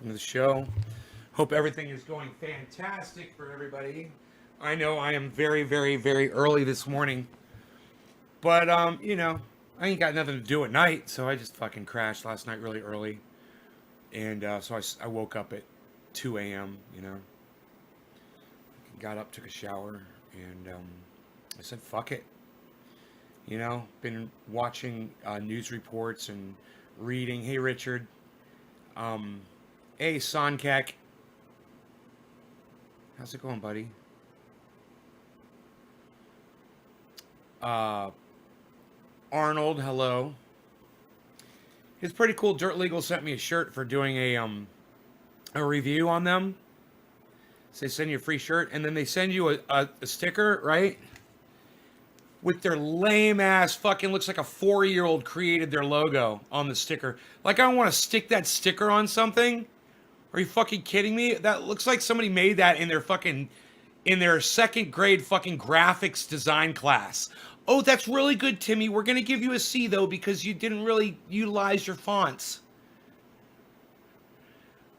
To the show. Hope everything is going fantastic for everybody. I know I am very, very, very early this morning, but I ain't got nothing to do at night, so I just fucking crashed last night really early, and so I woke up at 2 a.m. Got up, took a shower, and I said fuck it. Been watching news reports and reading. Hey, Richard. Um, hey, Sonkek. How's it going, buddy? Uh, Arnold, hello. It's pretty cool. Dirt Legal sent me a shirt for doing a review on them. So they send you a free shirt, and then they send you a sticker, right? With their lame ass fucking looks like a 4-year-old created their logo on the sticker. Like I don't want to stick that sticker on something. Are you fucking kidding me? That looks like somebody made that in their second grade fucking graphics design class. Oh, that's really good, Timmy. We're gonna give you a C though because you didn't really utilize your fonts.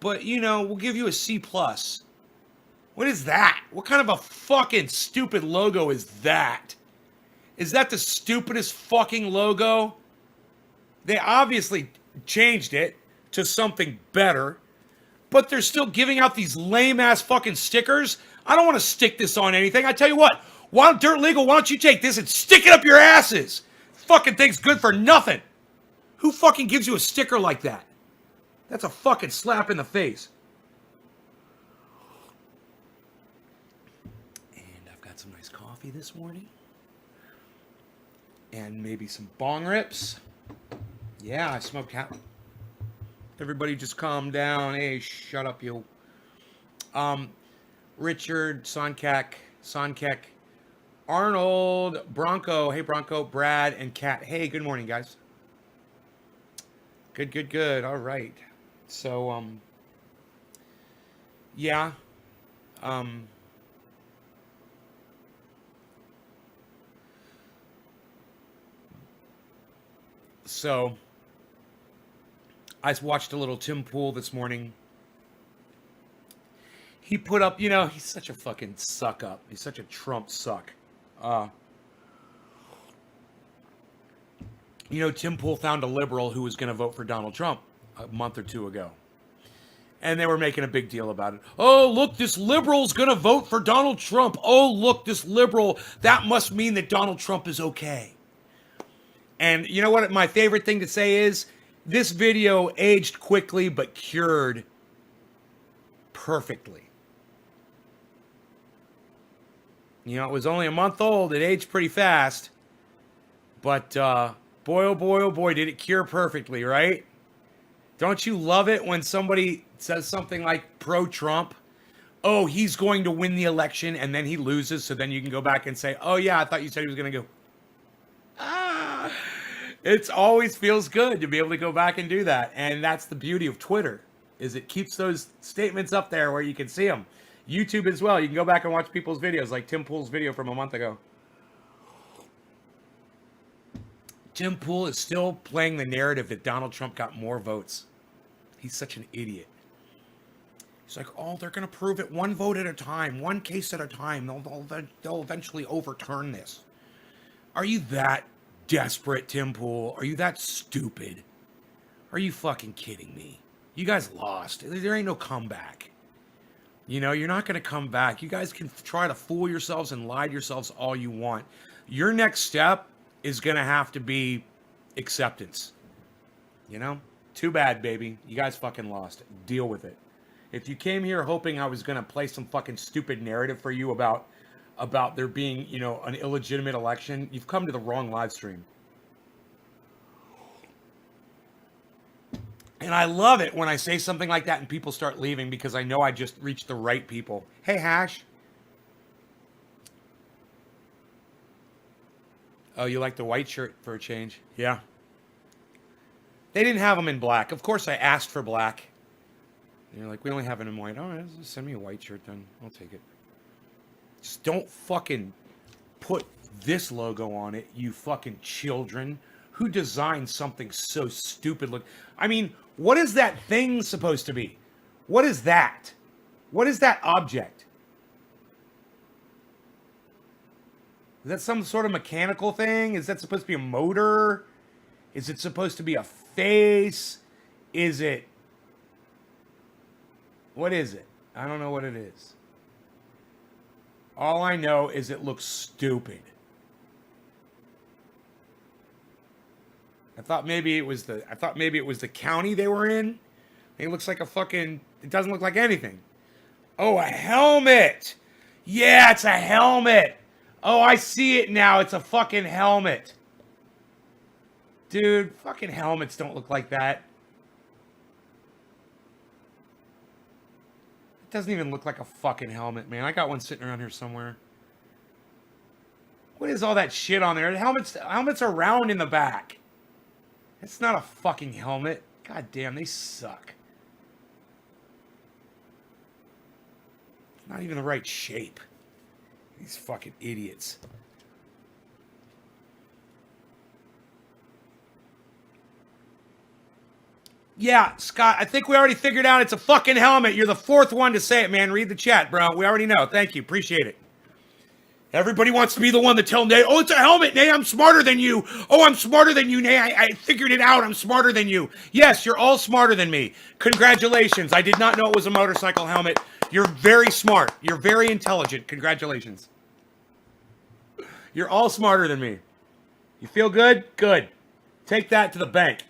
But we'll give you a C plus. What is that? What kind of a fucking stupid logo is that? Is that the stupidest fucking logo? They obviously changed it to something better, but they're still giving out these lame ass fucking stickers. I don't want to stick this on anything. I tell you what, Dirt Legal, why don't you take this and stick it up your asses? Fucking thing's good for nothing. Who fucking gives you a sticker like that? That's a fucking slap in the face. And I've got some nice coffee this morning. And maybe some bong rips. Yeah, I smoked cat. Everybody just calm down. Hey, shut up, you. Richard, Sonkek, Arnold, Bronco. Hey, Bronco, Brad, and Kat. Hey, good morning, guys. Good. All right. So, yeah. So, I watched a little Tim Pool this morning. He put up, he's such a fucking suck up. He's such a Trump suck. Tim Pool found a liberal who was going to vote for Donald Trump a month or two ago. And they were making a big deal about it. Oh, look, this liberal's going to vote for Donald Trump. Oh, look, this liberal. That must mean that Donald Trump is okay. And you know what my favorite thing to say is? This video aged quickly but cured perfectly. It was only a month old. It aged pretty fast. But boy, oh boy, did it cure perfectly, right? Don't you love it when somebody says something like pro-Trump? Oh, he's going to win the election, and then he loses, so then you can go back and say, oh, yeah, I thought you said he was going to go. It always feels good to be able to go back and do that. And that's the beauty of Twitter, is it keeps those statements up there where you can see them. YouTube as well. You can go back and watch people's videos, like Tim Pool's video from a month ago. Tim Pool is still playing the narrative that Donald Trump got more votes. He's such an idiot. He's like, oh, they're going to prove it one vote at a time, one case at a time. They'll eventually overturn this. Are you that desperate, Tim Pool? Are you that stupid? Are you fucking kidding me? You guys lost. There ain't no comeback. You're not going to come back. You guys can try to fool yourselves and lie to yourselves all you want. Your next step is going to have to be acceptance. Too bad, baby. You guys fucking lost. Deal with it. If you came here hoping I was going to play some fucking stupid narrative for you about there being, an illegitimate election, you've come to the wrong live stream. And I love it when I say something like that and people start leaving because I know I just reached the right people. Hey, Hash. Oh, you like the white shirt for a change? Yeah. They didn't have them in black. Of course, I asked for black. And you're like, we only have it in white. All right, send me a white shirt then. I'll take it. Just don't fucking put this logo on it, you fucking children. Who designed something so stupid? Look, I mean, what is that thing supposed to be? What is that? What is that object? Is that some sort of mechanical thing? Is that supposed to be a motor? Is it supposed to be a face? Is it... What is it? I don't know what it is. All I know is it looks stupid. I thought maybe it was the county they were in. It looks like a fucking... It doesn't look like anything. Oh, a helmet! Yeah, it's a helmet! Oh, I see it now. It's a fucking helmet. Dude, fucking helmets don't look like that. It doesn't even look like a fucking helmet, man. I got one sitting around here somewhere. What is all that shit on there? Helmets are round in the back. It's not a fucking helmet. God damn, they suck. It's not even the right shape. These fucking idiots. Yeah, Scott, I think we already figured out it's a fucking helmet. You're the fourth one to say it, man. Read the chat, bro. We already know. Thank you. Appreciate it. Everybody wants to be the one to tell Nay, oh, it's a helmet, Nay, I'm smarter than you. Oh, I'm smarter than you, Nay, I figured it out. I'm smarter than you. Yes, you're all smarter than me. Congratulations. I did not know it was a motorcycle helmet. You're very smart. You're very intelligent. Congratulations. You're all smarter than me. You feel good? Good. Take that to the bank.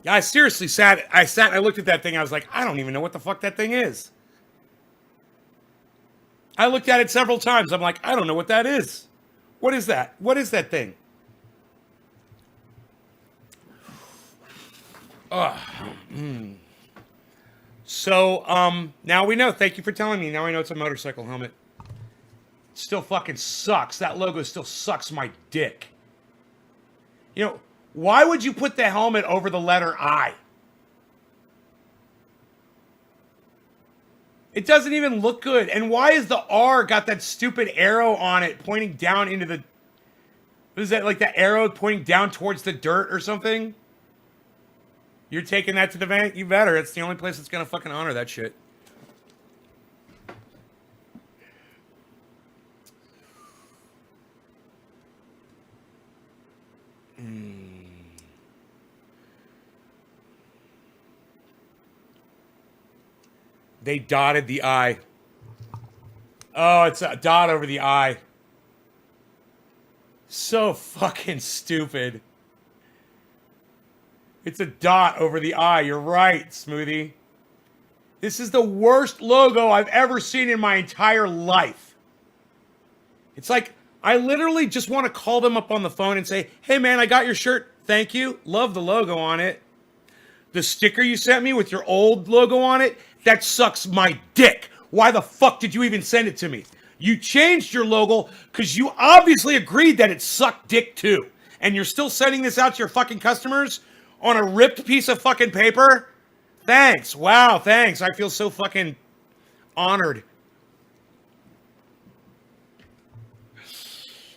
Yeah, I seriously sat and I looked at that thing. I was like, I don't even know what the fuck that thing is. I looked at it several times. I'm like, I don't know what that is. What is that? What is that thing? So, now we know. Thank you for telling me. Now I know it's a motorcycle helmet. It still fucking sucks. That logo still sucks my dick. You know, why would you put the helmet over the letter I? It doesn't even look good. And why is the R got that stupid arrow on it pointing down into the... What is that, like the arrow pointing down towards the dirt or something? You're taking that to the bank? You better. It's the only place that's going to fucking honor that shit. They dotted the I. Oh, it's a dot over the I. So fucking stupid. It's a dot over the I. You're right, Smoothie. This is the worst logo I've ever seen in my entire life. It's like, I literally just want to call them up on the phone and say, hey man, I got your shirt. Thank you. Love the logo on it. The sticker you sent me with your old logo on it, that sucks my dick. Why the fuck did you even send it to me? You changed your logo because you obviously agreed that it sucked dick too. And you're still sending this out to your fucking customers on a ripped piece of fucking paper? Thanks. Wow, thanks. I feel so fucking honored.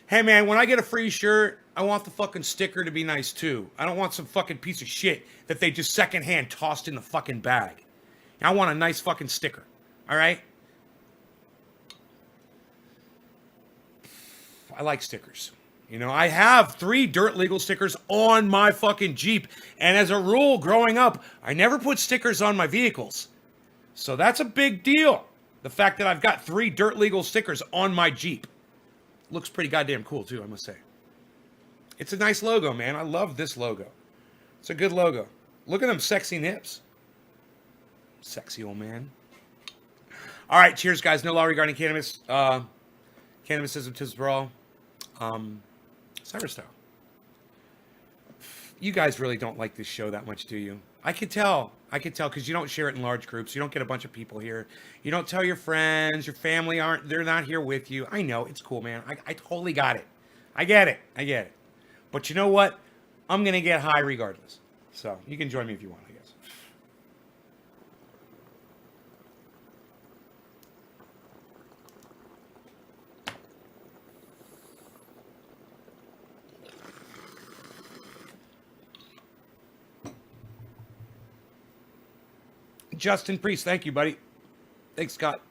Hey man, when I get a free shirt, I want the fucking sticker to be nice too. I don't want some fucking piece of shit that they just secondhand tossed in the fucking bag. I want a nice fucking sticker. All right? I like stickers. You know, I have 3 Dirt Legal stickers on my fucking Jeep. And as a rule, growing up, I never put stickers on my vehicles. So that's a big deal. The fact that I've got 3 Dirt Legal stickers on my Jeep. Looks pretty goddamn cool, too, I must say. It's a nice logo, man. I love this logo. It's a good logo. Look at them sexy nips. Sexy old man. All right, cheers, guys. No law regarding cannabis. Cannabisism, tips for all. Cyber style. You guys really don't like this show that much, do you? I could tell. I could tell because you don't share it in large groups. You don't get a bunch of people here. You don't tell your friends. Your family they're not here with you. I know. It's cool, man. I totally got it. I get it. I get it. But you know what? I'm going to get high regardless. So you can join me if you want, I guess. Justin Priest, thank you, buddy. Thanks, Scott.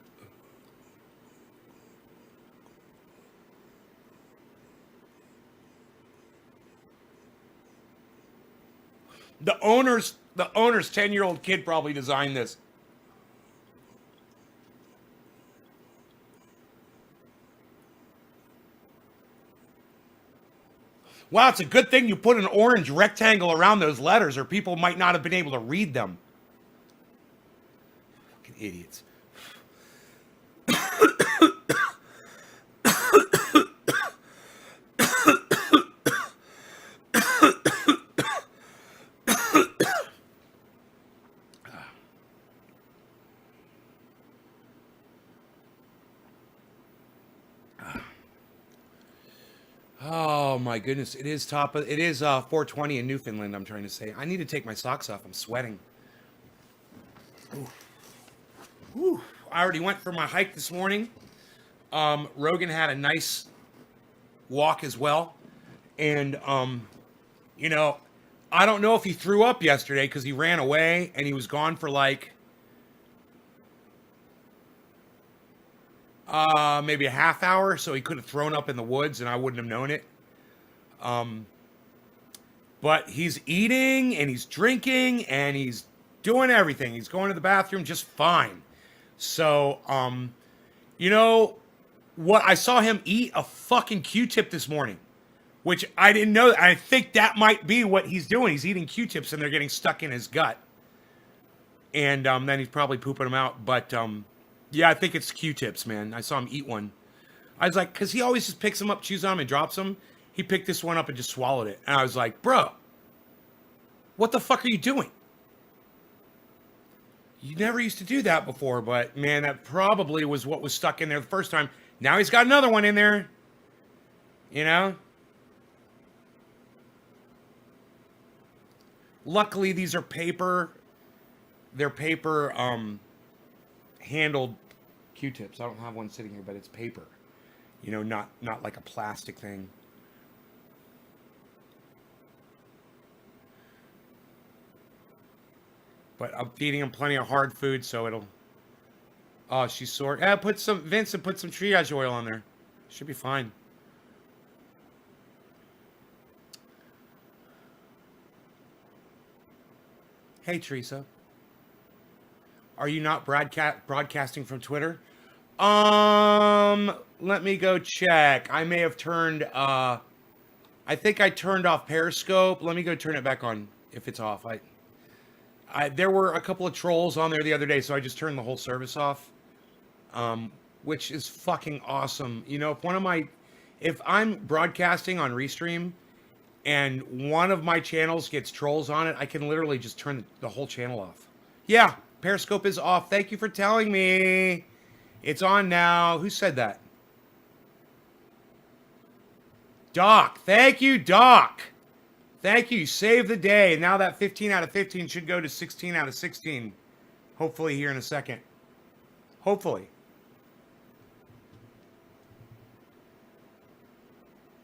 The owner's 10-year-old kid probably designed this. Wow, it's a good thing you put an orange rectangle around those letters, or people might not have been able to read them. Fucking idiots. Oh my goodness! It is 4:20 in Newfoundland. I'm trying to say. I need to take my socks off. I'm sweating. Ooh. Whew. I already went for my hike this morning. Rogan had a nice walk as well, and you know, I don't know if he threw up yesterday because he ran away and he was gone for like maybe a half hour, so he could have thrown up in the woods and I wouldn't have known it. But he's eating and he's drinking and he's doing everything. He's going to the bathroom just fine. So, you know what? I saw him eat a fucking Q-tip this morning, which I didn't know. I think that might be what he's doing. He's eating Q-tips and they're getting stuck in his gut. And then he's probably pooping them out. But yeah, I think it's Q-tips, man. I saw him eat one. I was like, because he always just picks them up, chews on them, and drops them. He picked this one up and just swallowed it. And I was like, bro, what the fuck are you doing? You never used to do that before, but man, that probably was what was stuck in there the first time. Now he's got another one in there. You know? Luckily, these are paper. They're paper handled Q-tips. I don't have one sitting here, but it's paper. You know, not like a plastic thing. But I'm feeding him plenty of hard food, so it'll... Oh, she's sore. Yeah, Vincent, put some triage oil on there. Should be fine. Hey, Teresa. Are you not broadcasting from Twitter? Let me go check. I may have turned, I think I turned off Periscope. Let me go turn it back on if it's off. There were a couple of trolls on there the other day, so I just turned the whole service off, which is fucking awesome. You know, if I'm broadcasting on Restream and one of my channels gets trolls on it, I can literally just turn the whole channel off. Yeah, Periscope is off. Thank you for telling me. It's on now. Who said that? Doc. Thank you, Doc. Thank you. Save the day. Now that 15 out of 15 should go to 16 out of 16. Hopefully here in a second. Hopefully.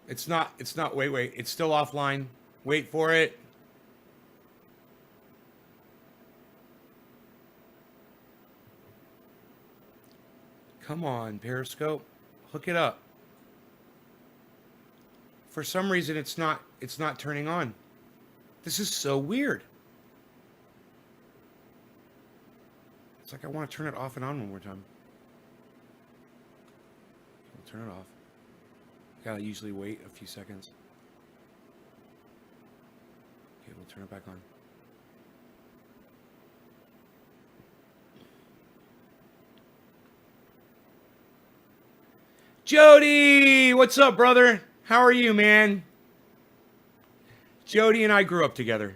It's not, wait. It's still offline. Wait for it. Come on, Periscope. Hook it up. For some reason, it's not turning on. This is so weird. It's like I want to turn it off and on one more time. I'll turn it off. Gotta usually wait a few seconds. Okay, we'll turn it back on. Jody! What's up, brother? How are you, man? Jody and I grew up together.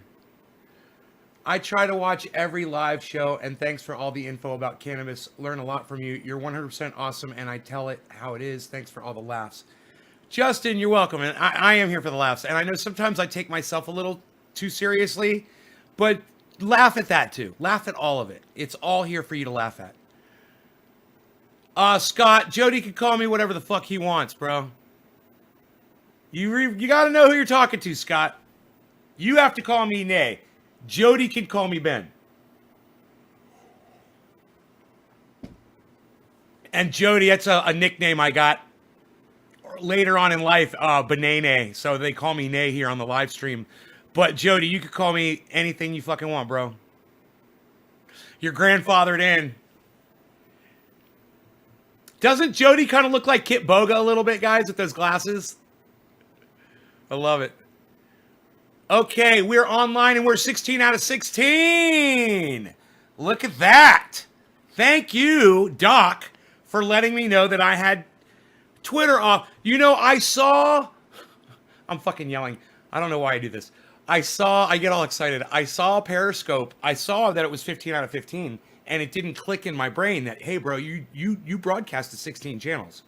I try to watch every live show, and thanks for all the info about cannabis. Learn a lot from you. You're 100% awesome, and I tell it how it is. Thanks for all the laughs. Justin, you're welcome, and I am here for the laughs. And I know sometimes I take myself a little too seriously, but laugh at that too. Laugh at all of it. It's all here for you to laugh at. Scott, Jody can call me whatever the fuck he wants, bro. You got to know who you're talking to, Scott. You have to call me Nay. Jody can call me Ben. And Jody, that's a nickname I got later on in life, Banane. So they call me Nay here on the live stream. But Jody, you could call me anything you fucking want, bro. You're grandfathered in. Doesn't Jody kind of look like Kit Boga a little bit, guys, with those glasses? I love it. Okay, we're online and we're 16 out of 16. Look at that. Thank you, Doc, for letting me know that I had Twitter off. You know, I'm fucking yelling. I don't know why I do this. I get all excited. I saw Periscope. I saw that it was 15 out of 15. And it didn't click in my brain that, hey, bro, you broadcasted 16 channels.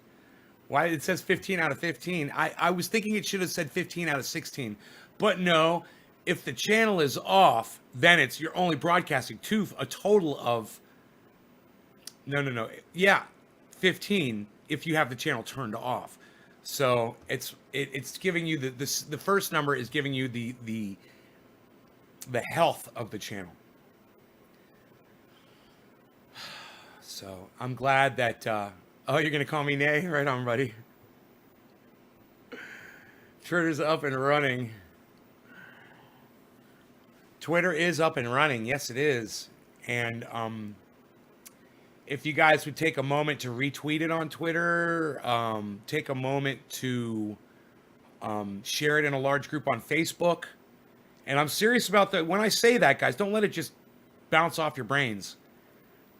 Why it says 15 out of 15? I was thinking it should have said 15 out of 16. But no, if the channel is off, then you're only broadcasting a total of, no. Yeah, 15 if you have the channel turned off. So it's giving you the first number is giving you the health of the channel. So I'm glad that, you're going to call me Nay? Right on, buddy. Twitter's up and running. Twitter is up and running. Yes, it is. And if you guys would take a moment to retweet it on Twitter, take a moment to share it in a large group on Facebook. And I'm serious about that. When I say that, guys, don't let it just bounce off your brains.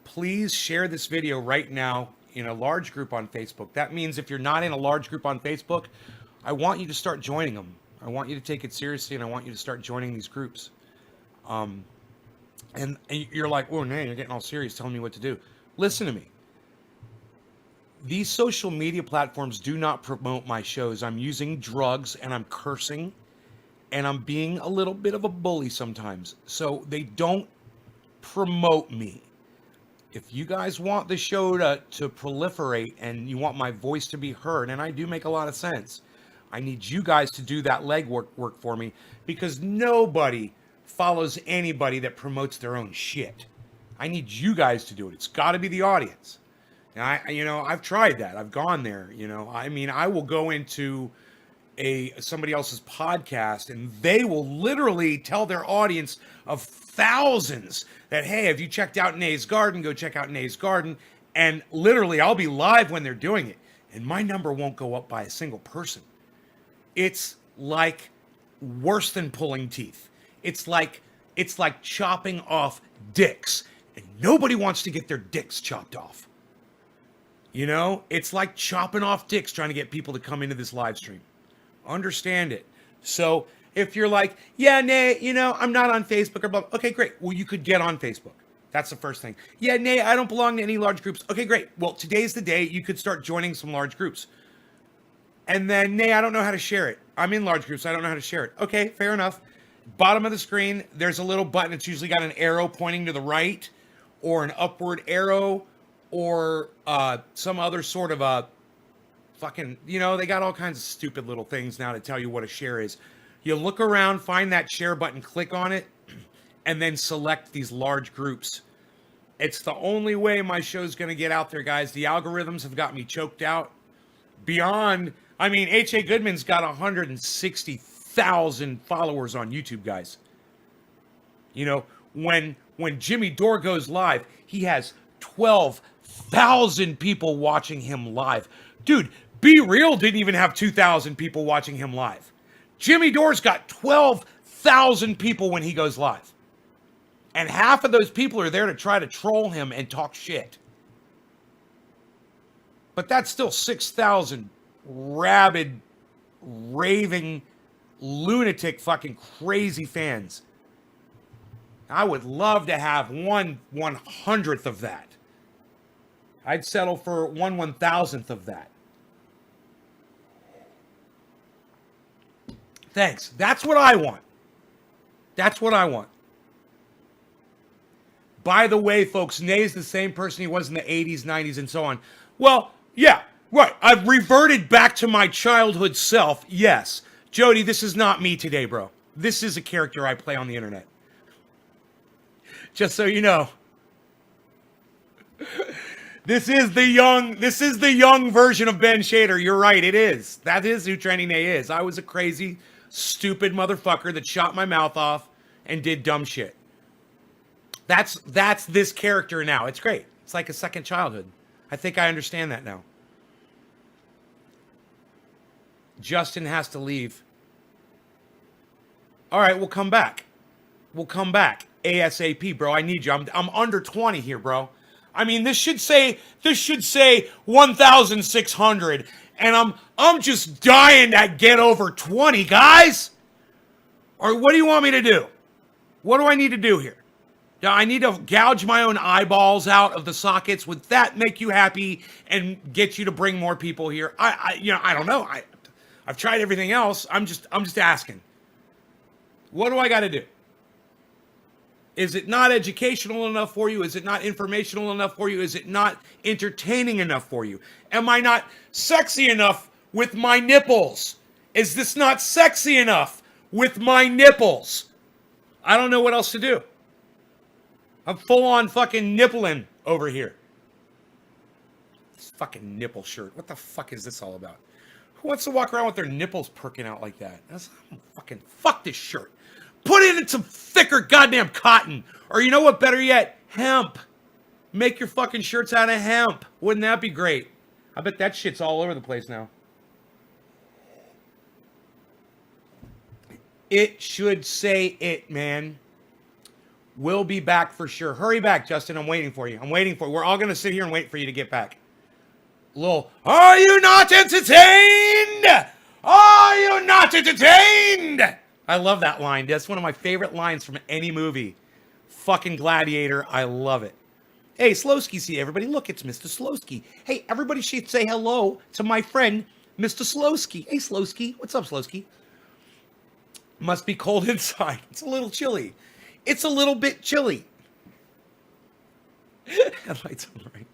Please share this video right now in a large group on Facebook. That means if you're not in a large group on Facebook, I want you to start joining them. I want you to take it seriously, and I want you to start joining these groups. And you're like, oh, man, you're getting all serious telling me what to do. Listen to me. These social media platforms do not promote my shows. I'm using drugs, and I'm cursing, and I'm being a little bit of a bully sometimes. So they don't promote me. If you guys want the show to proliferate and you want my voice to be heard, and I do make a lot of sense, I need you guys to do that legwork for me, because nobody follows anybody that promotes their own shit. I need you guys to do it. It's got to be the audience. And I've tried that. I've gone there. I mean, I will go into somebody else's podcast, and they will literally tell their audience of thousands that, hey, have you checked out Nay's Garden? Go check out Nay's Garden. And literally, I'll be live when they're doing it, and my number won't go up by a single person. It's like worse than pulling teeth. It's like chopping off dicks, and nobody wants to get their dicks chopped off. It's like chopping off dicks trying to get people to come into this live stream. Understand it. So if you're like, yeah, Nay, I'm not on Facebook or blah. Okay, great. Well, you could get on Facebook. That's the first thing. Yeah, Nay, I don't belong to any large groups. Okay, great. Well, today's the day you could start joining some large groups. And then, Nay, I don't know how to share it. I'm in large groups. I don't know how to share it. Okay, fair enough. Bottom of the screen, there's a little button. It's usually got an arrow pointing to the right, or an upward arrow, or some other sort of a fucking, they got all kinds of stupid little things now to tell you what a share is. You look around, find that share button, click on it, and then select these large groups. It's the only way my show's going to get out there, guys. The algorithms have got me choked out. H.A. Goodman's got 160,000 followers on YouTube, guys. When Jimmy Dore goes live, he has 12,000 people watching him live. Dude, Be Real didn't even have 2,000 people watching him live. Jimmy Dore's got 12,000 people when he goes live. And half of those people are there to try to troll him and talk shit. But that's still 6,000 rabid, raving, lunatic, fucking crazy fans. I would love to have 1/100th of that. I'd settle for 1/1000th of that. Thanks. That's what I want. That's what I want. By the way, folks, Nay's the same person he was in the 80s, 90s, and so on. Well, yeah, right. I've reverted back to my childhood self. Yes. Jody, this is not me today, bro. This is a character I play on the internet. Just so you know. This is the young version of Ben Shader. You're right, it is. That is who Training Day is. I was a crazy, stupid motherfucker that shot my mouth off and did dumb shit. That's this character now. It's great. It's like a second childhood. I think I understand that now. Justin has to leave. All right, we'll come back. We'll come back ASAP, bro. I need you. I'm under 20 here, bro. I mean, this should say 1,600, and I'm just dying to get over 20, guys. Or what do you want me to do? What do I need to do here? Do I need to gouge my own eyeballs out of the sockets? Would that make you happy and get you to bring more people here? I don't know. I've tried everything else. I'm just asking. What do I got to do? Is it not educational enough for you? Is it not informational enough for you? Is it not entertaining enough for you? Am I not sexy enough with my nipples? Is this not sexy enough with my nipples? I don't know what else to do. I'm full on fucking nippling over here. This fucking nipple shirt. What the fuck is this all about? Who wants to walk around with their nipples perking out like that? Fuck this shirt. Put it in some thicker goddamn cotton. Or you know what, better yet? Hemp. Make your fucking shirts out of hemp. Wouldn't that be great? I bet that shit's all over the place now. It should say it, man. We'll be back for sure. Hurry back, Justin. I'm waiting for you. We're all going to sit here and wait for you to get back. Are you not entertained? Are you not entertained? I love that line. That's one of my favorite lines from any movie. Fucking Gladiator. I love it. Hey, Slowski's here, everybody. Look, it's Mr. Slowski. Hey, everybody should say hello to my friend, Mr. Slowski. Hey, Slowski. What's up, Slowski? Must be cold inside. It's a little chilly. It's a little bit chilly. Headlights on right.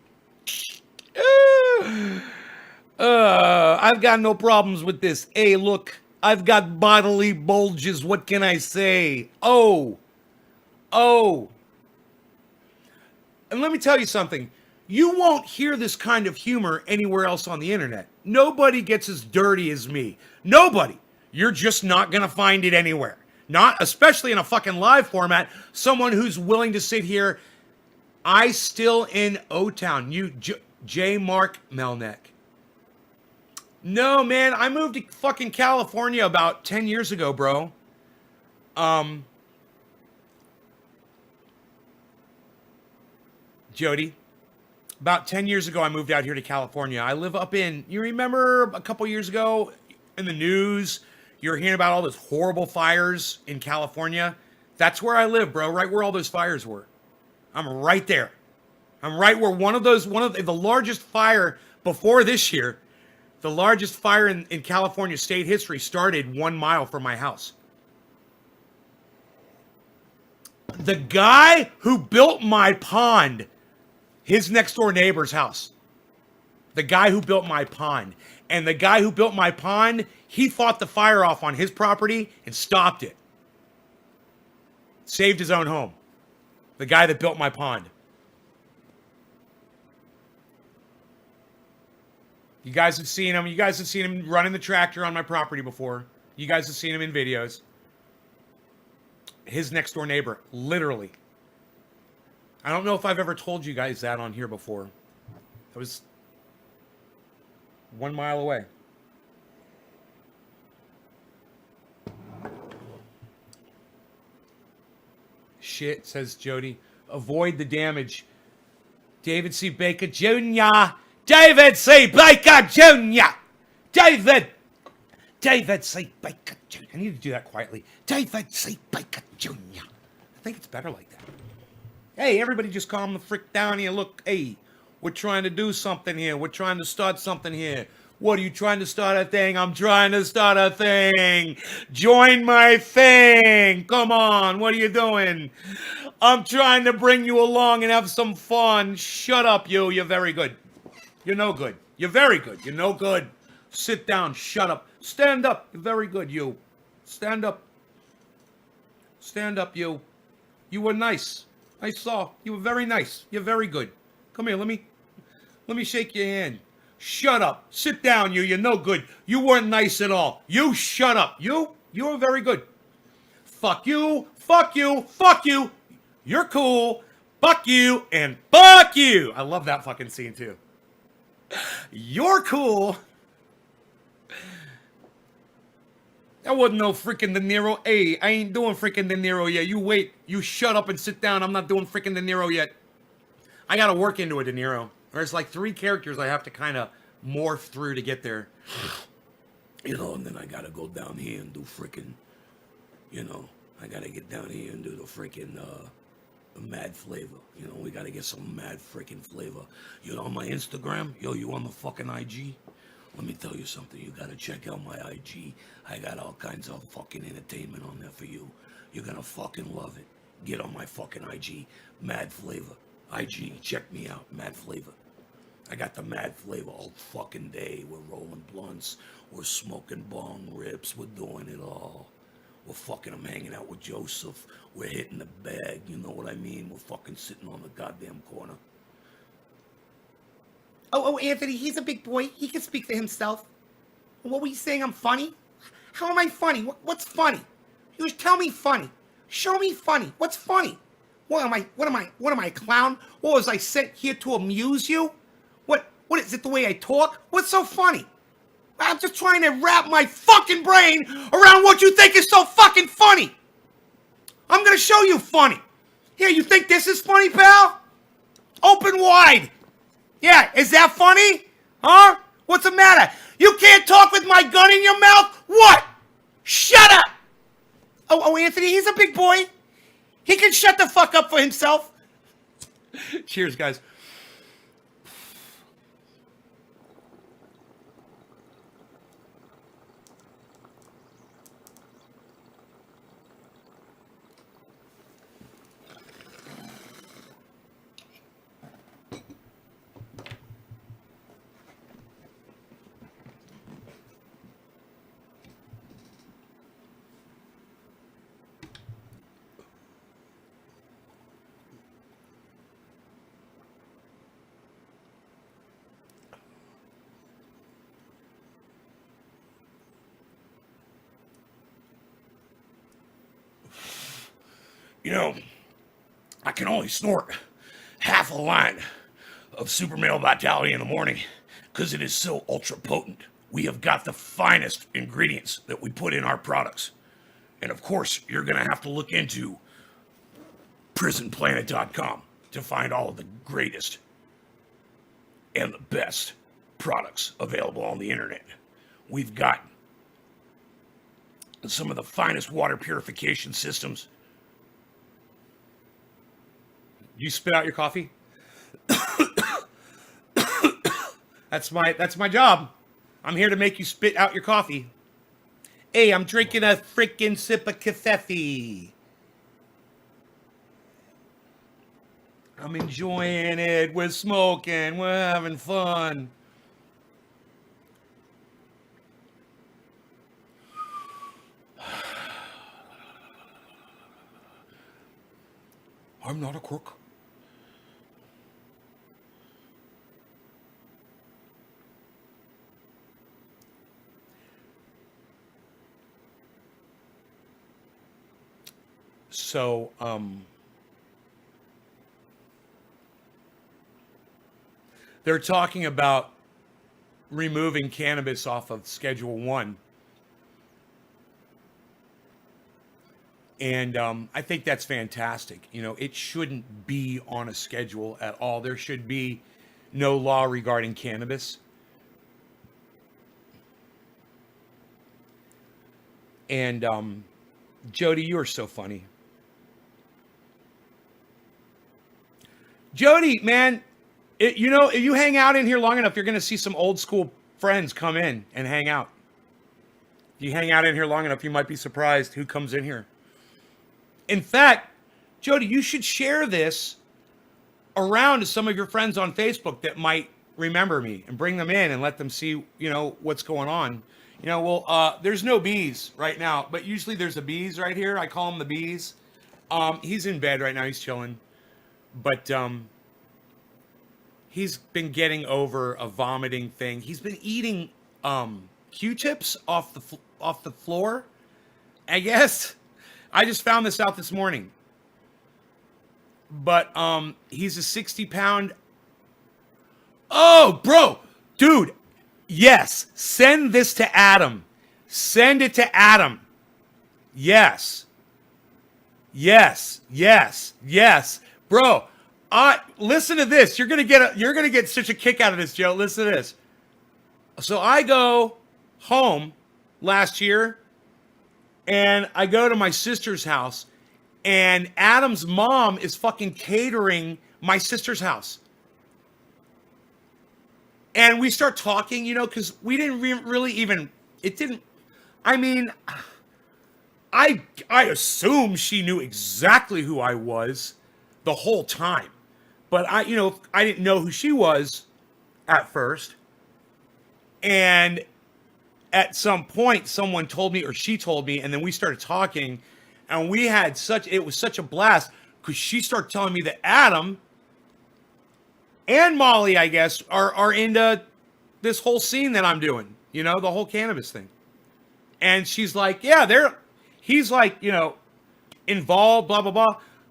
I've got no problems with this. Hey, look. I've got bodily bulges. What can I say? Oh. And let me tell you something. You won't hear this kind of humor anywhere else on the internet. Nobody gets as dirty as me. Nobody. You're just not going to find it anywhere. Not, especially in a fucking live format, someone who's willing to sit here. I still in O-Town. J. Mark Melnick. No, man, I moved to fucking California about 10 years ago, bro. Jody, about 10 years ago, I moved out here to California. I live up in, you remember a couple years ago in the news, you were hearing about all those horrible fires in California? That's where I live, bro, right where all those fires were. I'm right there. I'm right where one of the largest fire before this year, the largest fire in California state history started 1 mile from my house. The guy who built my pond, his next door neighbor's house. The guy who built my pond. And the guy who built my pond, he fought the fire off on his property and stopped it. Saved his own home. The guy that built my pond. You guys have seen him. You guys have seen him running the tractor on my property before. You guys have seen him in videos. His next door neighbor, literally. I don't know if I've ever told you guys that on here before. I was 1 mile away. Shit, says Jody. Avoid the damage. David C. Baker Jr. David C. Baker Jr. David C. Baker Jr. I need to do that quietly. David C. Baker Jr. I think it's better like that. Hey, everybody just calm the frick down here. Look, hey, we're trying to do something here. We're trying to start something here. What, are you trying to start a thing? I'm trying to start a thing. Join my thing. Come on, what are you doing? I'm trying to bring you along and have some fun. Shut up, you. You're very good. You're no good. You're very good. You're no good. Sit down. Shut up. Stand up. You're very good, you. Stand up. Stand up, you. You were nice. I saw. You were very nice. You're very good. Come here. Let me Let me shake your hand. Shut up. Sit down, you. You're no good. You weren't nice at all. You shut up. You were very good. Fuck you. Fuck you. Fuck you. You're cool. Fuck you and fuck you. I love that fucking scene too. You're cool. That wasn't no freaking De Niro. Hey, I ain't doing freaking De Niro yet. You wait. You shut up and sit down. I'm not doing freaking De Niro yet. I gotta work into a De Niro. There's like 3 characters I have to kind of morph through to get there. You know, and then I gotta go down here and do freaking, you know, I gotta get down here and do the freaking, mad flavor. You know, we gotta get some mad freaking flavor. You know, on my Instagram, yo, you on the fucking IG? Let me tell you something. You gotta check out my IG. I got all kinds of fucking entertainment on there for you. You're gonna fucking love it. Get on my fucking IG, Mad Flavor. IG, check me out, Mad Flavor. I got the mad flavor all fucking day. We're rolling blunts. We're smoking bong rips. We're doing it all. We're fucking, I'm hanging out with Joseph. We're hitting the bag. You know what I mean? We're fucking sitting on the goddamn corner. Oh, Anthony, he's a big boy. He can speak for himself. What were you saying? I'm funny? How am I funny? What's funny? You just tell me funny. Show me funny. What's funny? What am I, a clown? What was I sent here to amuse you? What is it, the way I talk? What's so funny? I'm just trying to wrap my fucking brain around what you think is so fucking funny. I'm gonna show you funny. Here, you think this is funny, pal? Open wide. Yeah, is that funny? Huh? What's the matter? You can't talk with my gun in your mouth? What? Shut up! Oh, Anthony, he's a big boy. He can shut the fuck up for himself. Cheers, guys. You know, I can only snort half a line of Super Male Vitality in the morning because it is so ultra potent. We have got the finest ingredients that we put in our products. And of course, you're going to have to look into prisonplanet.com to find all of the greatest and the best products available on the internet. We've got some of the finest water purification systems. You spit out your coffee? That's my job. I'm here to make you spit out your coffee. Hey, I'm drinking a freaking sip of kefefe. I'm enjoying it. We're smoking. We're having fun. I'm not a crook. So, they're talking about removing cannabis off of Schedule 1. And I think that's fantastic. You know, it shouldn't be on a schedule at all. There should be no law regarding cannabis. And Jody, you are so funny. Jody, man, you know, if you hang out in here long enough, you're going to see some old school friends come in and hang out. If you hang out in here long enough, you might be surprised who comes in here. In fact, Jody, you should share this around to some of your friends on Facebook that might remember me and bring them in and let them see, you know, what's going on. You know, well, there's no bees right now, but usually there's a bees right here. I call him the bees. He's in bed right now. He's chilling. But he's been getting over a vomiting thing. He's been eating Q-tips off the floor. I guess I just found this out this morning. But he's a 60-pound. Oh, bro, dude, yes. Send this to Adam. Send it to Adam. Yes. Yes. Yes. Yes. Bro, listen to this. You're gonna get such a kick out of this, Joe. Listen to this. So I go home last year, and I go to my sister's house, and Adam's mom is fucking catering my sister's house. And we start talking, because we didn't really even. It didn't. I mean, I assume she knew exactly who I was the whole time. But I didn't know who she was at first. And at some point, someone told me, or she told me, and then we started talking, and it was such a blast, because she started telling me that Adam and Molly, I guess, are into this whole scene that I'm doing, the whole cannabis thing. And she's like, yeah, he's like, involved, blah, blah, blah.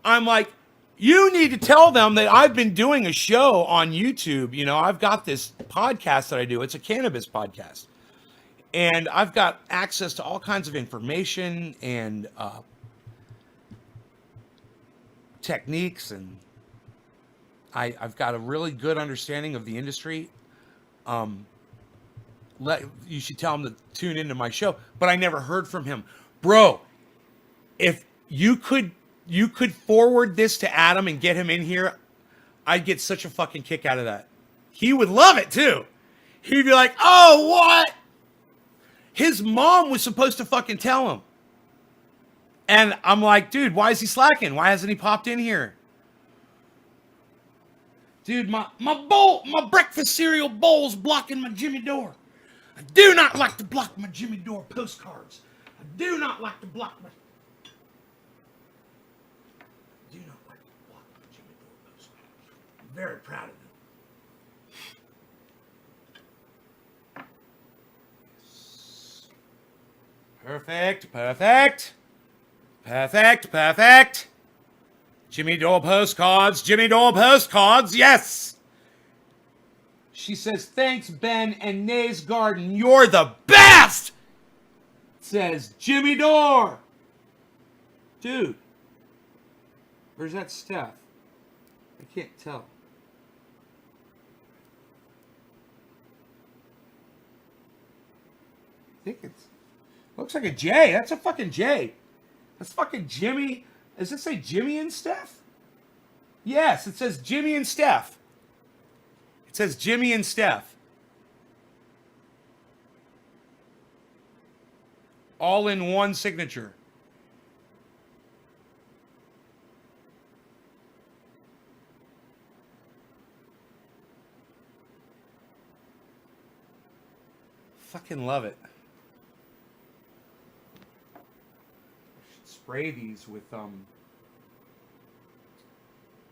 I'm like, you need to tell them that I've been doing a show on YouTube. I've got this podcast that I do. It's a cannabis podcast. And I've got access to all kinds of information and techniques. And I've got a really good understanding of the industry. You should tell him to tune into my show. But I never heard from him. Bro, if you could forward this to Adam and get him in here, I'd get such a fucking kick out of that. He would love it too. He'd be like, oh, what? His mom was supposed to fucking tell him. And I'm like, dude, why is he slacking? Why hasn't he popped in here? Dude, my breakfast cereal bowl's blocking my Jimmy Dore. I do not like to block my Jimmy Dore postcards. I do not like to block my Jimmy Dore postcards. I'm very proud of them. Perfect, perfect. Perfect, perfect. Jimmy Dore postcards, yes. She says, thanks, Ben and Nays Garden. You're the best, says Jimmy Dore. Dude, where's that Steph? I can't tell. I think looks like a J. That's a fucking J. That's fucking Jimmy. Does it say Jimmy and Steph? Yes, it says Jimmy and Steph. It says Jimmy and Steph. All in one signature. Fucking love it. Spray these with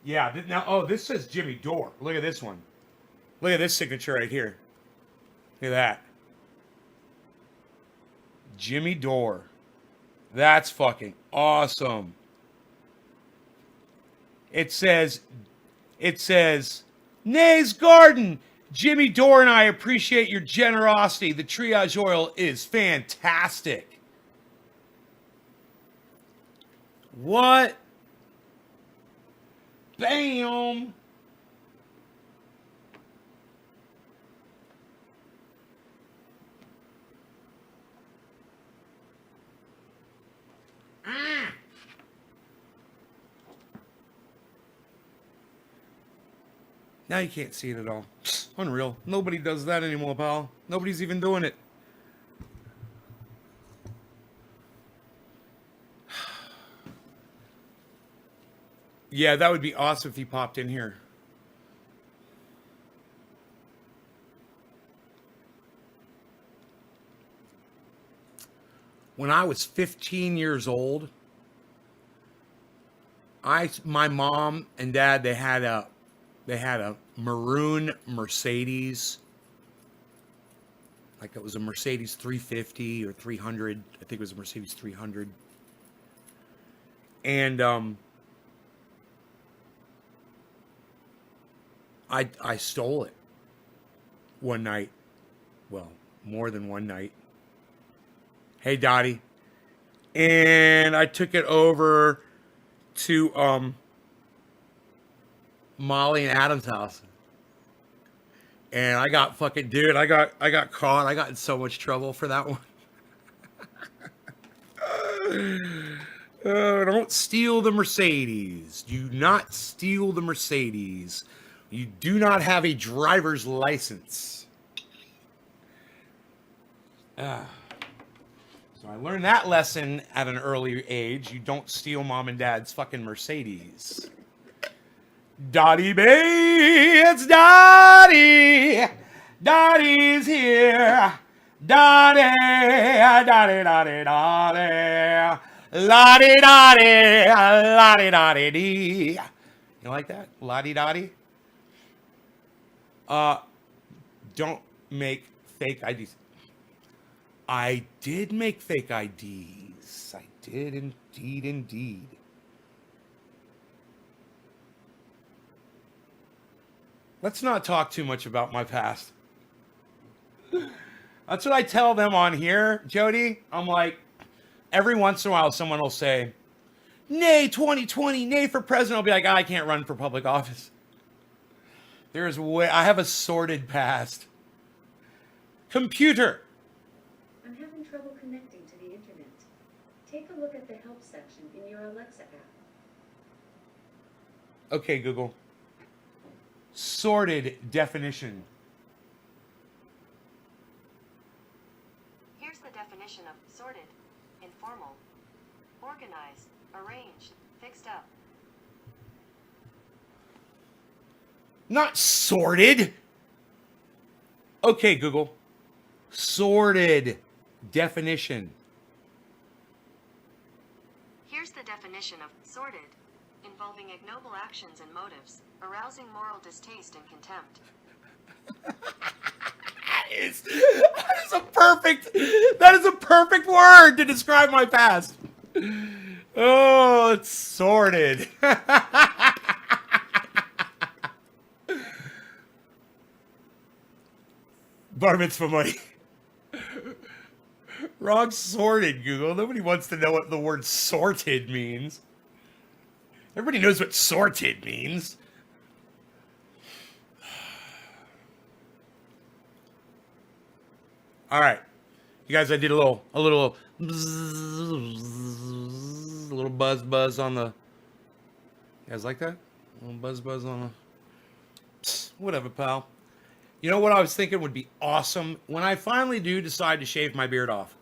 yeah, now this says Jimmy Dore. Look at this one. Look at this signature right here. Look at that. Jimmy Dore. That's fucking awesome. It says Nays Garden. Jimmy Dore and I appreciate your generosity. The triage oil is fantastic. What? Bam! Now you can't see it at all. Unreal. Nobody does that anymore, pal. Nobody's even doing it. Yeah, that would be awesome if he popped in here. When I was 15 years old, my mom and dad, they had a maroon Mercedes. Like it was a Mercedes 350 or 300. I think it was a Mercedes 300. And I stole it one night. Well, more than one night. Hey, Dottie. And I took it over to Molly and Adam's house. And I got fucking dude, I got caught. I got in so much trouble for that one. Don't steal the Mercedes. Do not steal the Mercedes. You do not have a driver's license. So I learned that lesson at an early age. You don't steal mom and dad's fucking Mercedes. Dottie Bay, it's Dottie. Dottie's here. Dottie, Dottie, Dottie, Dottie. Lottie, Dottie, Lottie, Dottie, dee. You like that? Lottie, Dottie? Don't make fake IDs. I did make fake IDs. I did indeed. Let's not talk too much about my past. That's what I tell them on here, Jody. I'm like, every once in a while, someone will say, nay, 2020, nay for president. I'll be like, I can't run for public office. I have a sordid past. Computer. I'm having trouble connecting to the internet. Take a look at the help section in your Alexa app. Okay, Google. Sordid definition. Here's the definition of sordid: informal, organized, arranged, fixed up. Not sordid. Okay, Google. Sordid definition. Here's the definition of sordid: involving ignoble actions and motives, arousing moral distaste and contempt. That is a perfect word to describe my past. Oh, it's sordid. Bar mitzvah money. Wrong sorted, Google. Nobody wants to know what the word sorted means. Everybody knows what sorted means. All right, you guys. I did a little buzz on the. You guys like that? A little buzz on the. Psst, whatever, pal. You know what I was thinking would be awesome when I finally do decide to shave my beard off.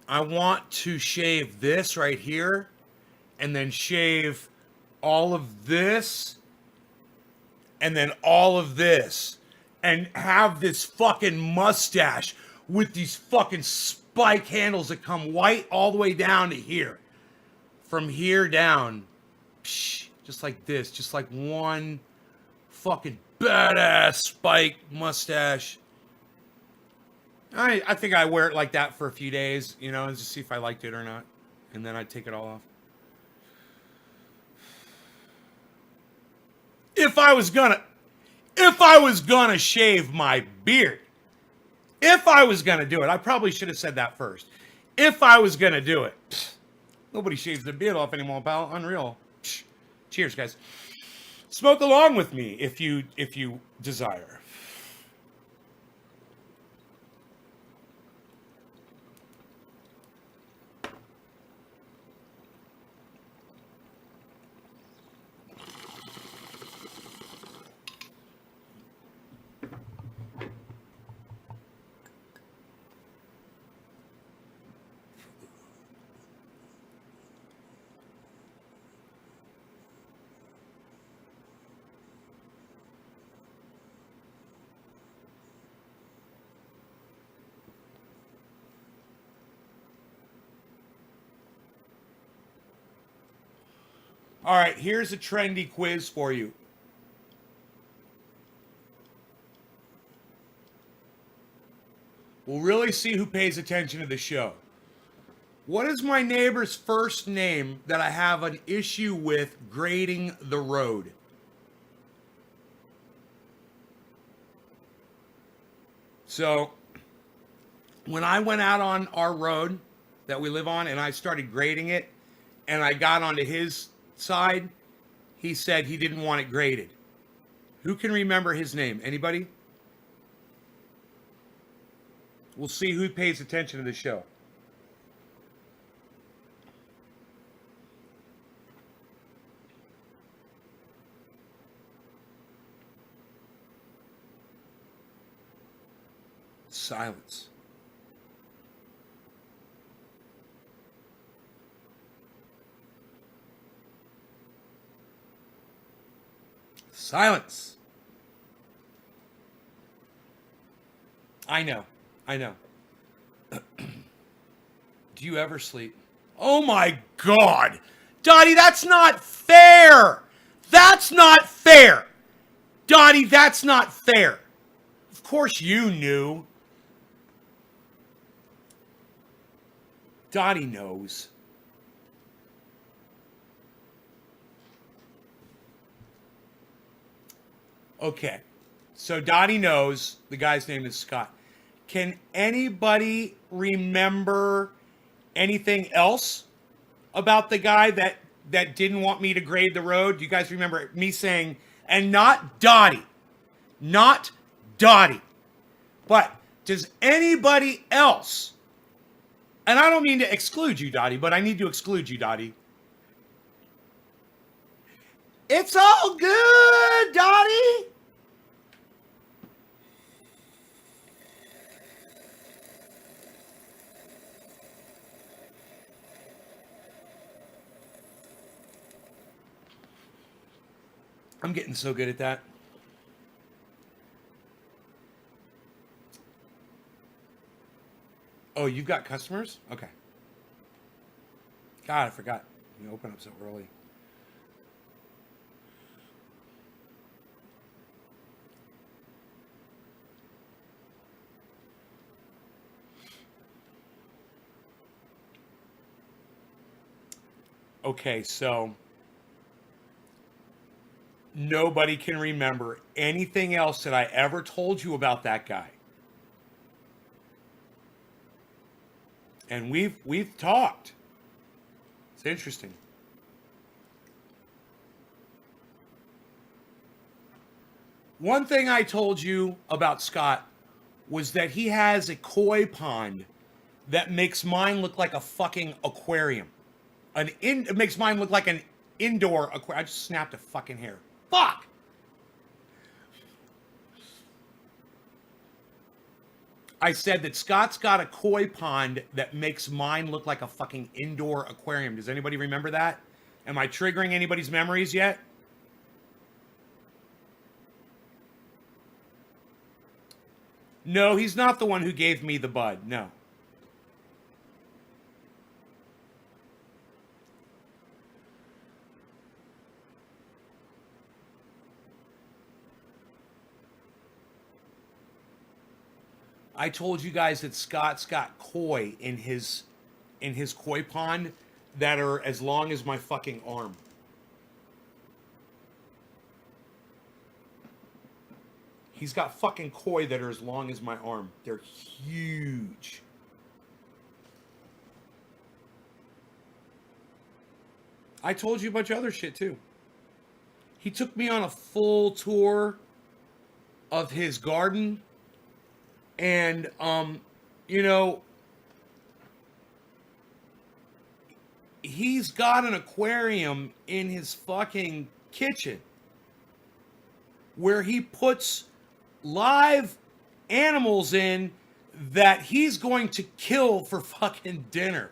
I want to shave this right here, and then shave all of this, and then all of this. And have this fucking mustache with these fucking spike handles that come white all the way down to here. From here down. Psh, just like this. Just like one fucking badass spike mustache. I think I wear it like that for a few days, you know, and just see if I liked it or not. And then I'd take it all off. If I was gonna shave my beard, if I was gonna do it, I probably should have said that first. If I was gonna do it, nobody shaves their beard off anymore, pal. Unreal. Cheers, guys. Smoke along with me if you desire. All right, here's a trendy quiz for you. We'll really see who pays attention to the show. What is my neighbor's first name that I have an issue with grading the road? So, when I went out on our road that we live on and I started grading it and I got onto his side, he said he didn't want it graded. Who can remember his name? Anybody? We'll see who pays attention to the show. Silence. Silence. I know. Do you ever sleep? Oh my God. Dottie, that's not fair. That's not fair. Dottie, that's not fair. Of course you knew. Dottie knows. Okay. So Dottie knows the guy's name is Scott. Can anybody remember anything else about the guy that didn't want me to grade the road? Do you guys remember me saying, and not Dottie, but does anybody else, and I don't mean to exclude you, Dottie, but I need to exclude you, Dottie. It's all good, Dottie. I'm getting so good at that. Oh, you've got customers? Okay. God, I forgot. You open up so early. Okay, so nobody can remember anything else that I ever told you about that guy. And we've talked. It's interesting. One thing I told you about Scott was that he has a koi pond that makes mine look like a fucking aquarium. It makes mine look like an indoor aquarium. I just snapped a fucking hair. Fuck! I said that Scott's got a koi pond that makes mine look like a fucking indoor aquarium. Does anybody remember that? Am I triggering anybody's memories yet? No, he's not the one who gave me the bud. No. I told you guys that Scott's got koi in his koi pond that are as long as my fucking arm. He's got fucking koi that are as long as my arm. They're huge. I told you a bunch of other shit too. He took me on a full tour of his garden. And, you know, he's got an aquarium in his fucking kitchen where he puts live animals in that he's going to kill for fucking dinner.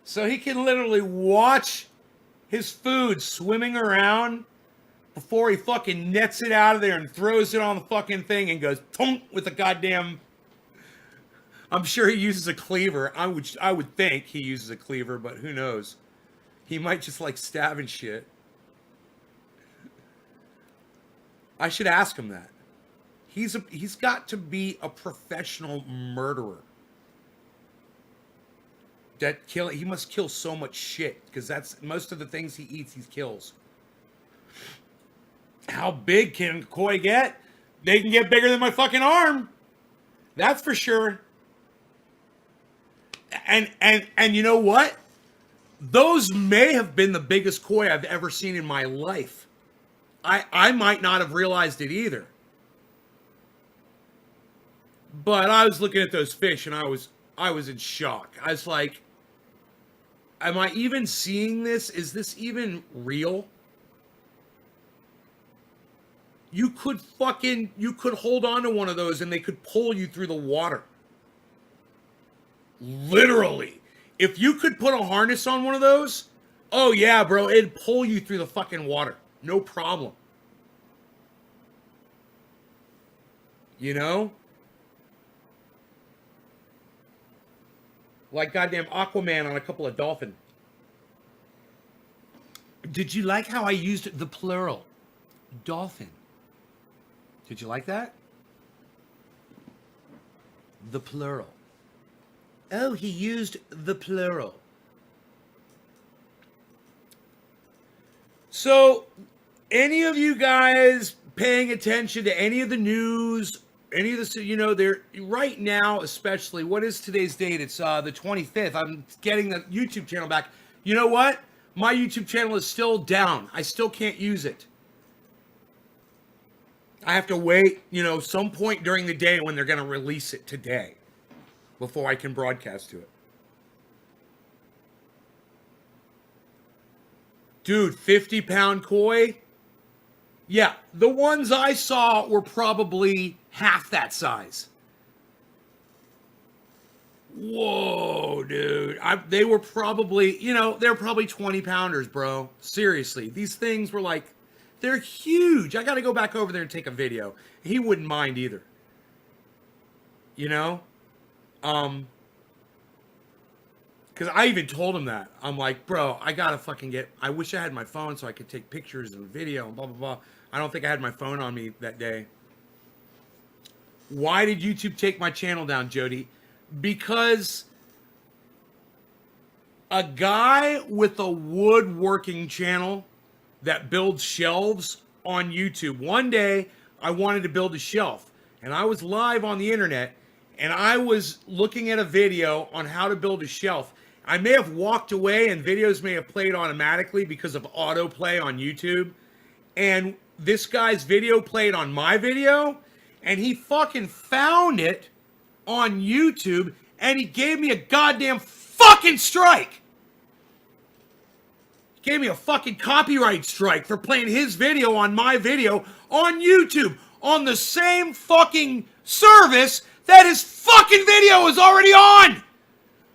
So he can literally watch his food swimming around before he fucking nets it out of there and throws it on the fucking thing and goes tonk with a goddamn. I'm sure he uses a cleaver. I would think he uses a cleaver, but who knows? He might just like stabbing shit. I should ask him that. He's got to be a professional murderer. He must kill so much shit, because that's most of the things he eats, he kills. How big can koi get? They can get bigger than my fucking arm. That's for sure. And you know what? Those may have been the biggest koi I've ever seen in my life. I might not have realized it either. But I was looking at those fish and I was in shock. I was like, am I even seeing this? Is this even real? You could hold on to one of those and they could pull you through the water. Literally. If you could put a harness on one of those, oh yeah, bro, it'd pull you through the fucking water. No problem. You know? Like goddamn Aquaman on a couple of dolphins. Did you like how I used the plural? Dolphin. Did you like that? The plural. Oh, he used the plural. So, any of you guys paying attention to any of the news, any of this, they're right now, especially, what is today's date? It's the 25th. I'm getting the YouTube channel back. You know what? My YouTube channel is still down. I still can't use it. I have to wait, some point during the day when they're going to release it today before I can broadcast to it. Dude, 50-pound koi? Yeah, the ones I saw were probably half that size. Whoa, dude. They were probably, they're probably 20-pounders, bro. Seriously. These things were like, they're huge. I got to go back over there and take a video. He wouldn't mind either. Because I even told him that. I'm like, bro, I got to fucking I wish I had my phone so I could take pictures and video and blah, blah, blah. I don't think I had my phone on me that day. Why did YouTube take my channel down, Jody? Because a guy with a woodworking channel that builds shelves on YouTube. One day, I wanted to build a shelf, and I was live on the internet, and I was looking at a video on how to build a shelf. I may have walked away, and videos may have played automatically because of autoplay on YouTube, and this guy's video played on my video, and he fucking found it on YouTube, and he gave me a goddamn fucking strike. Gave me a fucking copyright strike for playing his video on my video on YouTube on the same fucking service that his fucking video is already on.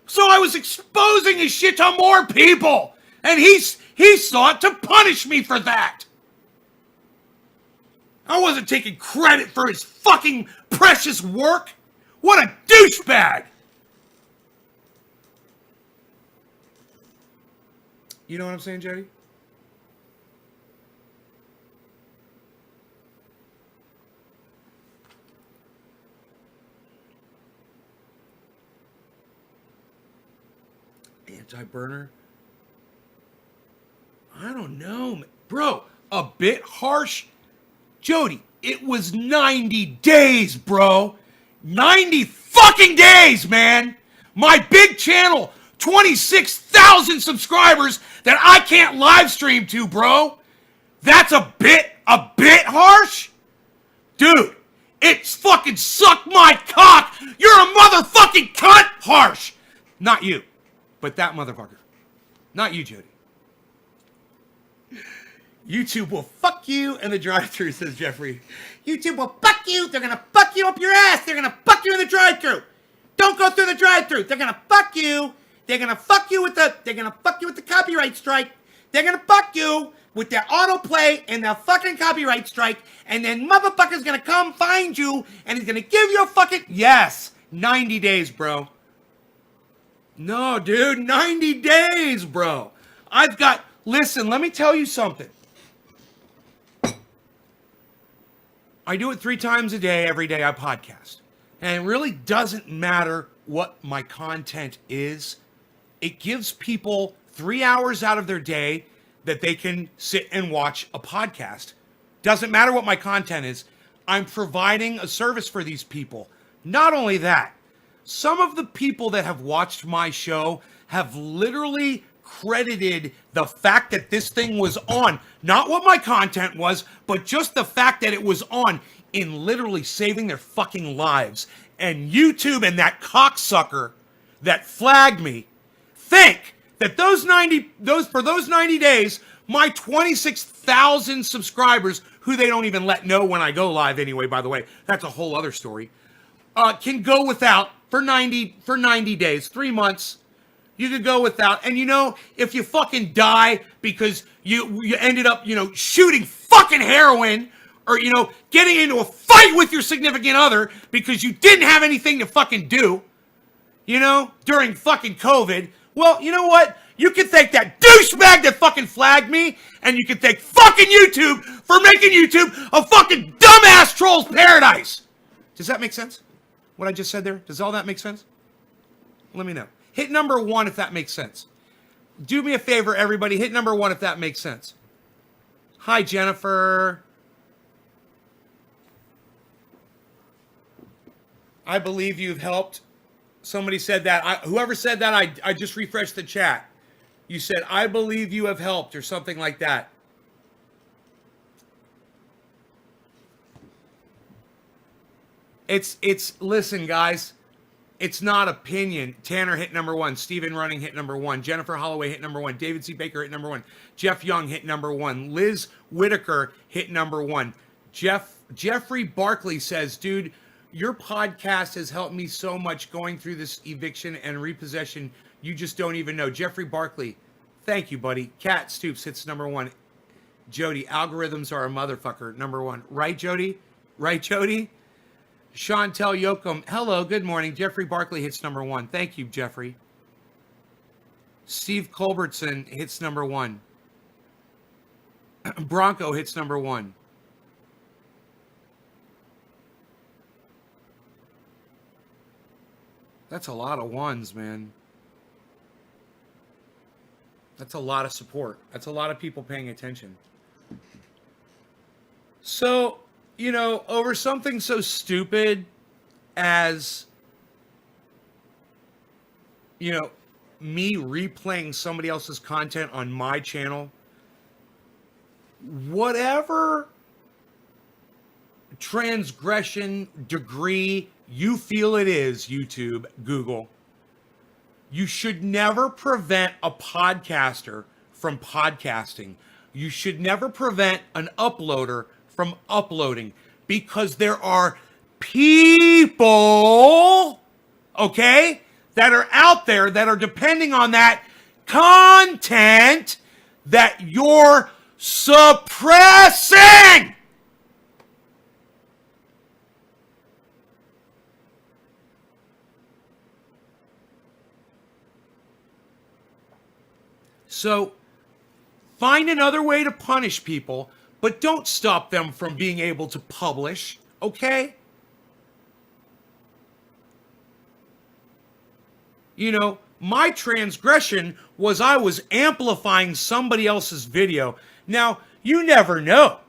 So I was exposing his shit to more people, and he sought to punish me for that. I wasn't taking credit for his fucking precious work. What a douchebag. You know what I'm saying, Jody? Anti-burner? I don't know, bro. A bit harsh? Jody, it was 90 days, bro. 90 fucking days, man. My big channel, 26,000 subscribers that I can't live stream to, bro. That's a bit harsh? Dude, it's fucking suck my cock. You're a motherfucking cunt harsh. Not you, but that motherfucker. Not you, Jody. YouTube will fuck you in the drive-thru, says Jeffrey. YouTube will fuck you. They're gonna fuck you up your ass. They're gonna fuck you in the drive-thru. Don't go through the drive-thru. They're gonna fuck you. They're gonna fuck you with the copyright strike. They're gonna fuck you with their autoplay and their fucking copyright strike. And then motherfucker's gonna come find you and he's gonna give you a fucking, yes, 90 days, bro. No, dude, 90 days, bro. Listen, let me tell you something. I do it 3 times a day, every day I podcast. And it really doesn't matter what my content is. It gives people 3 hours out of their day that they can sit and watch a podcast. Doesn't matter what my content is. I'm providing a service for these people. Not only that, some of the people that have watched my show have literally credited the fact that this thing was on, not what my content was, but just the fact that it was on, in literally saving their fucking lives. And YouTube and that cocksucker that flagged me think that those 90 days, my 26,000 subscribers, who they don't even let know when I go live anyway, by the way, that's a whole other story, can go without for 90 days, 3 months. You could go without. And you know, if you fucking die because you ended up, shooting fucking heroin, or, getting into a fight with your significant other because you didn't have anything to fucking do, during fucking COVID, well, you know what? You can thank that douchebag that fucking flagged me, and you can thank fucking YouTube for making YouTube a fucking dumbass troll's paradise. Does that make sense? What I just said there? Does all that make sense? Let me know. Hit number 1 if that makes sense. Do me a favor, everybody. Hit number 1 if that makes sense. Hi, Jennifer. I believe you've helped. Somebody said that. Whoever said that, I just refreshed the chat. You said, I believe you have helped, or something like that. Listen, guys. It's not opinion. Tanner hit number 1. Steven Running hit number 1. Jennifer Holloway hit number 1. David C. Baker hit number 1. Jeff Young hit number 1. Liz Whitaker hit number 1. Jeffrey Barkley says, dude, your podcast has helped me so much going through this eviction and repossession. You just don't even know. Jeffrey Barkley, thank you, buddy. Cat Stoops hits number 1. Jody, algorithms are a motherfucker, number 1. Right, Jody? Right, Jody? Chantel Yoakum, hello, good morning. Jeffrey Barkley hits number 1. Thank you, Jeffrey. Steve Culbertson hits number 1. Bronco hits number 1. That's a lot of ones, man. That's a lot of support. That's a lot of people paying attention. So, over something so stupid as, me replaying somebody else's content on my channel, whatever transgression degree you feel it is, YouTube, Google, you should never prevent a podcaster from podcasting. You should never prevent an uploader from uploading, because there are people, okay, that are out there that are depending on that content that you're suppressing. So find another way to punish people, but don't stop them from being able to publish, okay? My transgression was I was amplifying somebody else's video. Now, you never know.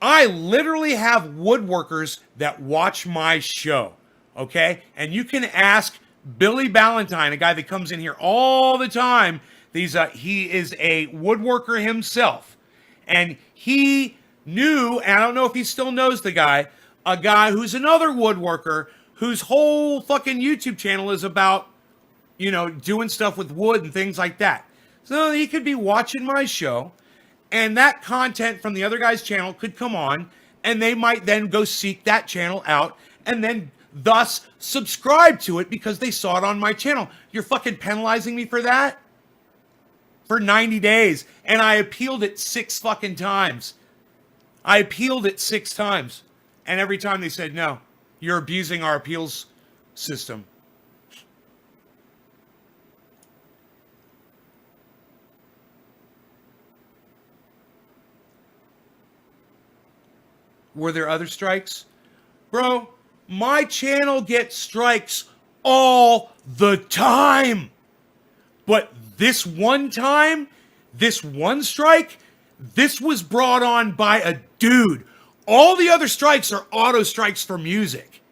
I literally have woodworkers that watch my show, okay? And you can ask Billy Ballantyne, a guy that comes in here all the time. He is a woodworker himself. And he knew, and I don't know if he still knows a guy who's another woodworker whose whole fucking YouTube channel is about, doing stuff with wood and things like that. So he could be watching my show, and that content from the other guy's channel could come on, and they might then go seek that channel out, and then thus subscribe to it because they saw it on my channel. You're fucking penalizing me for that? For 90 days. And I appealed it 6 fucking times. I appealed it 6 times. And every time they said, no, you're abusing our appeals system. Were there other strikes? Bro, my channel gets strikes all the time. But this one time, this one strike, this was brought on by a dude. All the other strikes are auto strikes for music.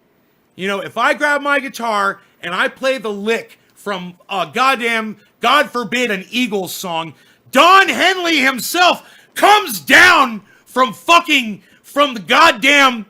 You know, if I grab my guitar and I play the lick from goddamn, God forbid, an Eagles song, Don Henley himself comes down from the goddamn,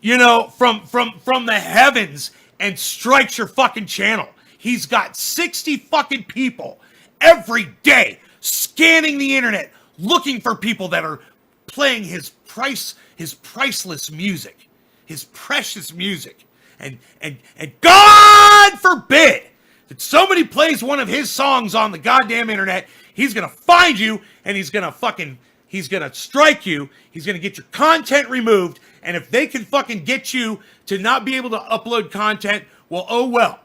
you know, from the heavens and strikes your fucking channel. He's got 60 fucking people every day scanning the internet looking for people that are playing his priceless music, his precious music. And God forbid that somebody plays one of his songs on the goddamn internet, he's gonna find you and he's gonna strike you. He's gonna get your content removed. And if they can fucking get you to not be able to upload content, well, oh well.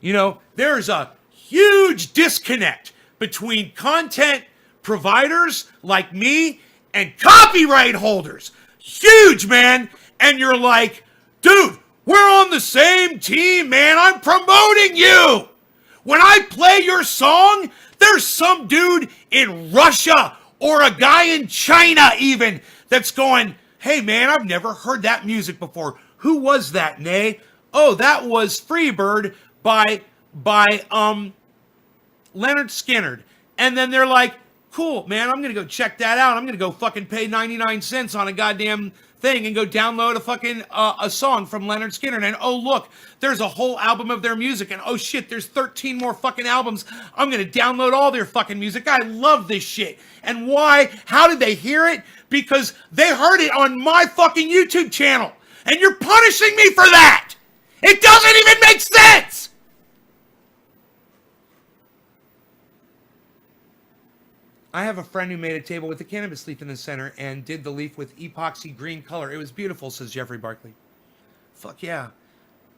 You know, there's a huge disconnect between content providers like me and copyright holders. Huge, man. And you're like, dude, we're on the same team, man. I'm promoting you. When I play your song, there's some dude in Russia or a guy in China even that's going, hey, man, I've never heard that music before. Who was that, Nay? Oh, that was Freebird by Leonard Skinner. And then they're like, cool, man, I'm going to go check that out. I'm going to go fucking pay 99 cents on a goddamn thing and go download a fucking a song from Leonard Skinner. And oh, look, there's a whole album of their music. And oh, shit, there's 13 more fucking albums. I'm going to download all their fucking music. I love this shit. And why? How did they hear it? Because they heard it on my fucking YouTube channel. And you're punishing me for that. It doesn't even make sense. I have a friend who made a table with a cannabis leaf in the center and did the leaf with epoxy green color. It was beautiful, says Jeffrey Barkley. Fuck yeah.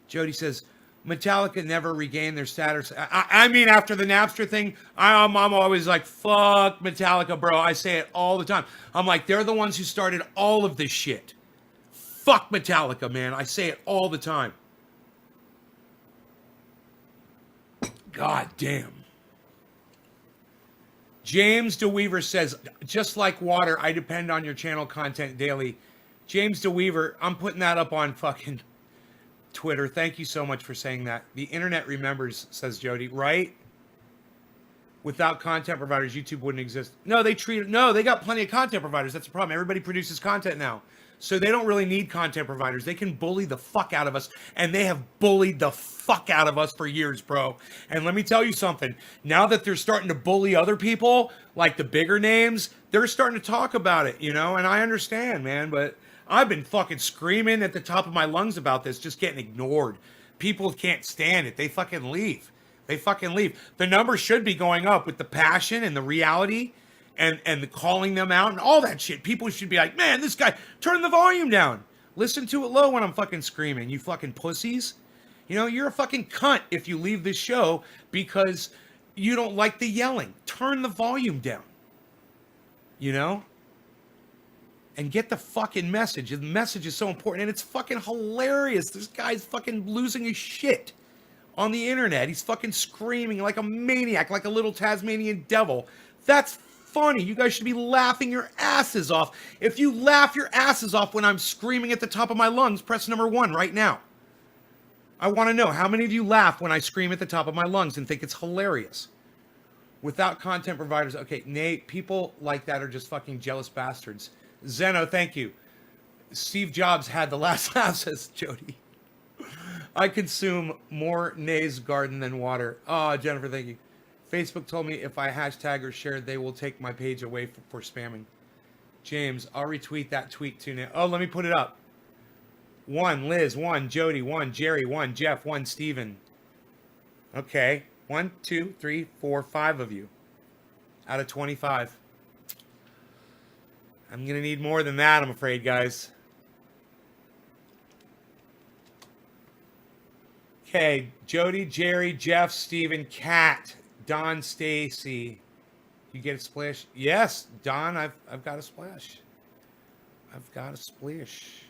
Jody says, Metallica never regained their status. I mean, after the Napster thing, I'm always like, fuck Metallica, bro. I say it all the time. I'm like, they're the ones who started all of this shit. Fuck Metallica, man. I say it all the time. God damn. James DeWeaver says, just like water, I depend on your channel content daily. James DeWeaver, I'm putting that up on fucking Twitter. Thank you so much for saying that. The internet remembers, says Jody, right? Without content providers, YouTube wouldn't exist. No, they got plenty of content providers. That's the problem. Everybody produces content now. So they don't really need content providers. They can bully the fuck out of us. And they have bullied the fuck out of us for years, bro. And let me tell you something. Now that they're starting to bully other people, like the bigger names, they're starting to talk about it, you know? And I understand, man. But I've been fucking screaming at the top of my lungs about this, just getting ignored. People can't stand it. They fucking leave. They fucking leave. The numbers should be going up with the passion and the reality and the calling them out and all that shit. People should be like, man, this guy, turn the volume down. Listen to it low when I'm fucking screaming, you fucking pussies. You know, you're a fucking cunt if you leave this show because you don't like the yelling. Turn the volume down. You know? And get the fucking message. The message is so important and it's fucking hilarious. This guy's fucking losing his shit on the internet. He's fucking screaming like a maniac, like a little Tasmanian devil. That's funny. You guys should be laughing your asses off. If you laugh your asses off when I'm screaming at the top of my lungs, press number 1 right now. I want to know how many of you laugh when I scream at the top of my lungs and think it's hilarious. Without content providers, okay, Nate, people like that are just fucking jealous bastards. Zeno, thank you. Steve Jobs had the last laugh, says Jody. I consume more Nay's garden than water. Oh, Jennifer, thank you. Facebook told me if I hashtag or share, they will take my page away for spamming. James, I'll retweet that tweet too now. Oh, let me put it up. 1, Liz, 1, Jody, 1, Jerry, 1, Jeff, 1, Steven. Okay. 1, 2, 3, 4, 5 of you. Out of 25. I'm going to need more than that, I'm afraid, guys. Okay. Jody, Jerry, Jeff, Steven, Kat, Don, Stacy. You get a splash? Yes, Don, I've got a splash. I've got a splish.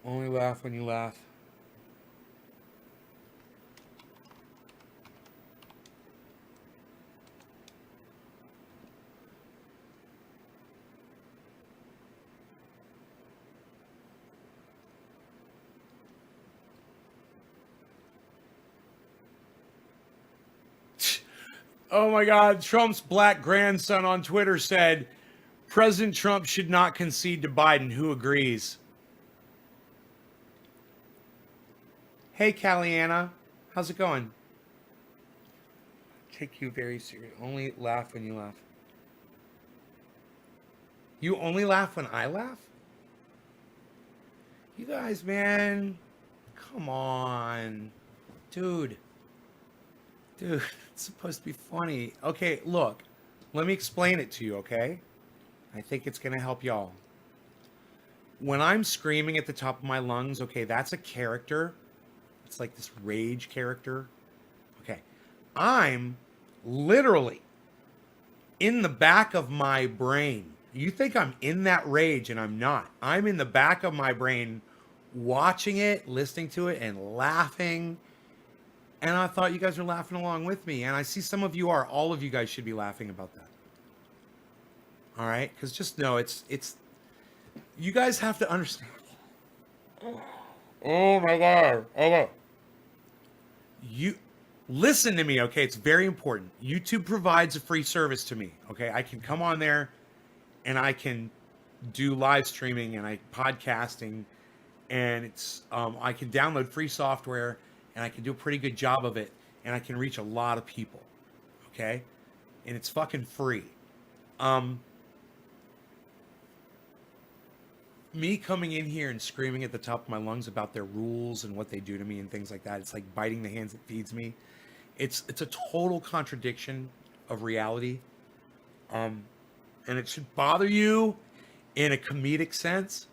Only laugh when you laugh. Oh my God, Trump's black grandson on Twitter said, President Trump should not concede to Biden. Who agrees? Hey, Caliana. How's it going? Take you very serious. Only laugh when you laugh. You only laugh when I laugh? You guys, man. Come on. Dude, it's supposed to be funny. Okay, look. Let me explain it to you, okay? I think it's going to help y'all. When I'm screaming at the top of my lungs, okay, that's a character. It's like this rage character. Okay. I'm literally in the back of my brain. You think I'm in that rage, and I'm not. I'm in the back of my brain watching it, listening to it, and laughing. And I thought you guys were laughing along with me. And I see some of you are. All of you guys should be laughing about that. All right? Because just know it's you guys have to understand. Oh my God. Okay. You listen to me, okay? It's very important. YouTube provides a free service to me, okay? I can come on there and I can do live streaming and podcasting, and it's I can download free software and I can do a pretty good job of it, and I can reach a lot of people, okay? And it's fucking free. Me coming in here and screaming at the top of my lungs about their rules and what they do to me and things like that, it's like biting the hands that feeds me. It's a total contradiction of reality. And it should bother you in a comedic sense,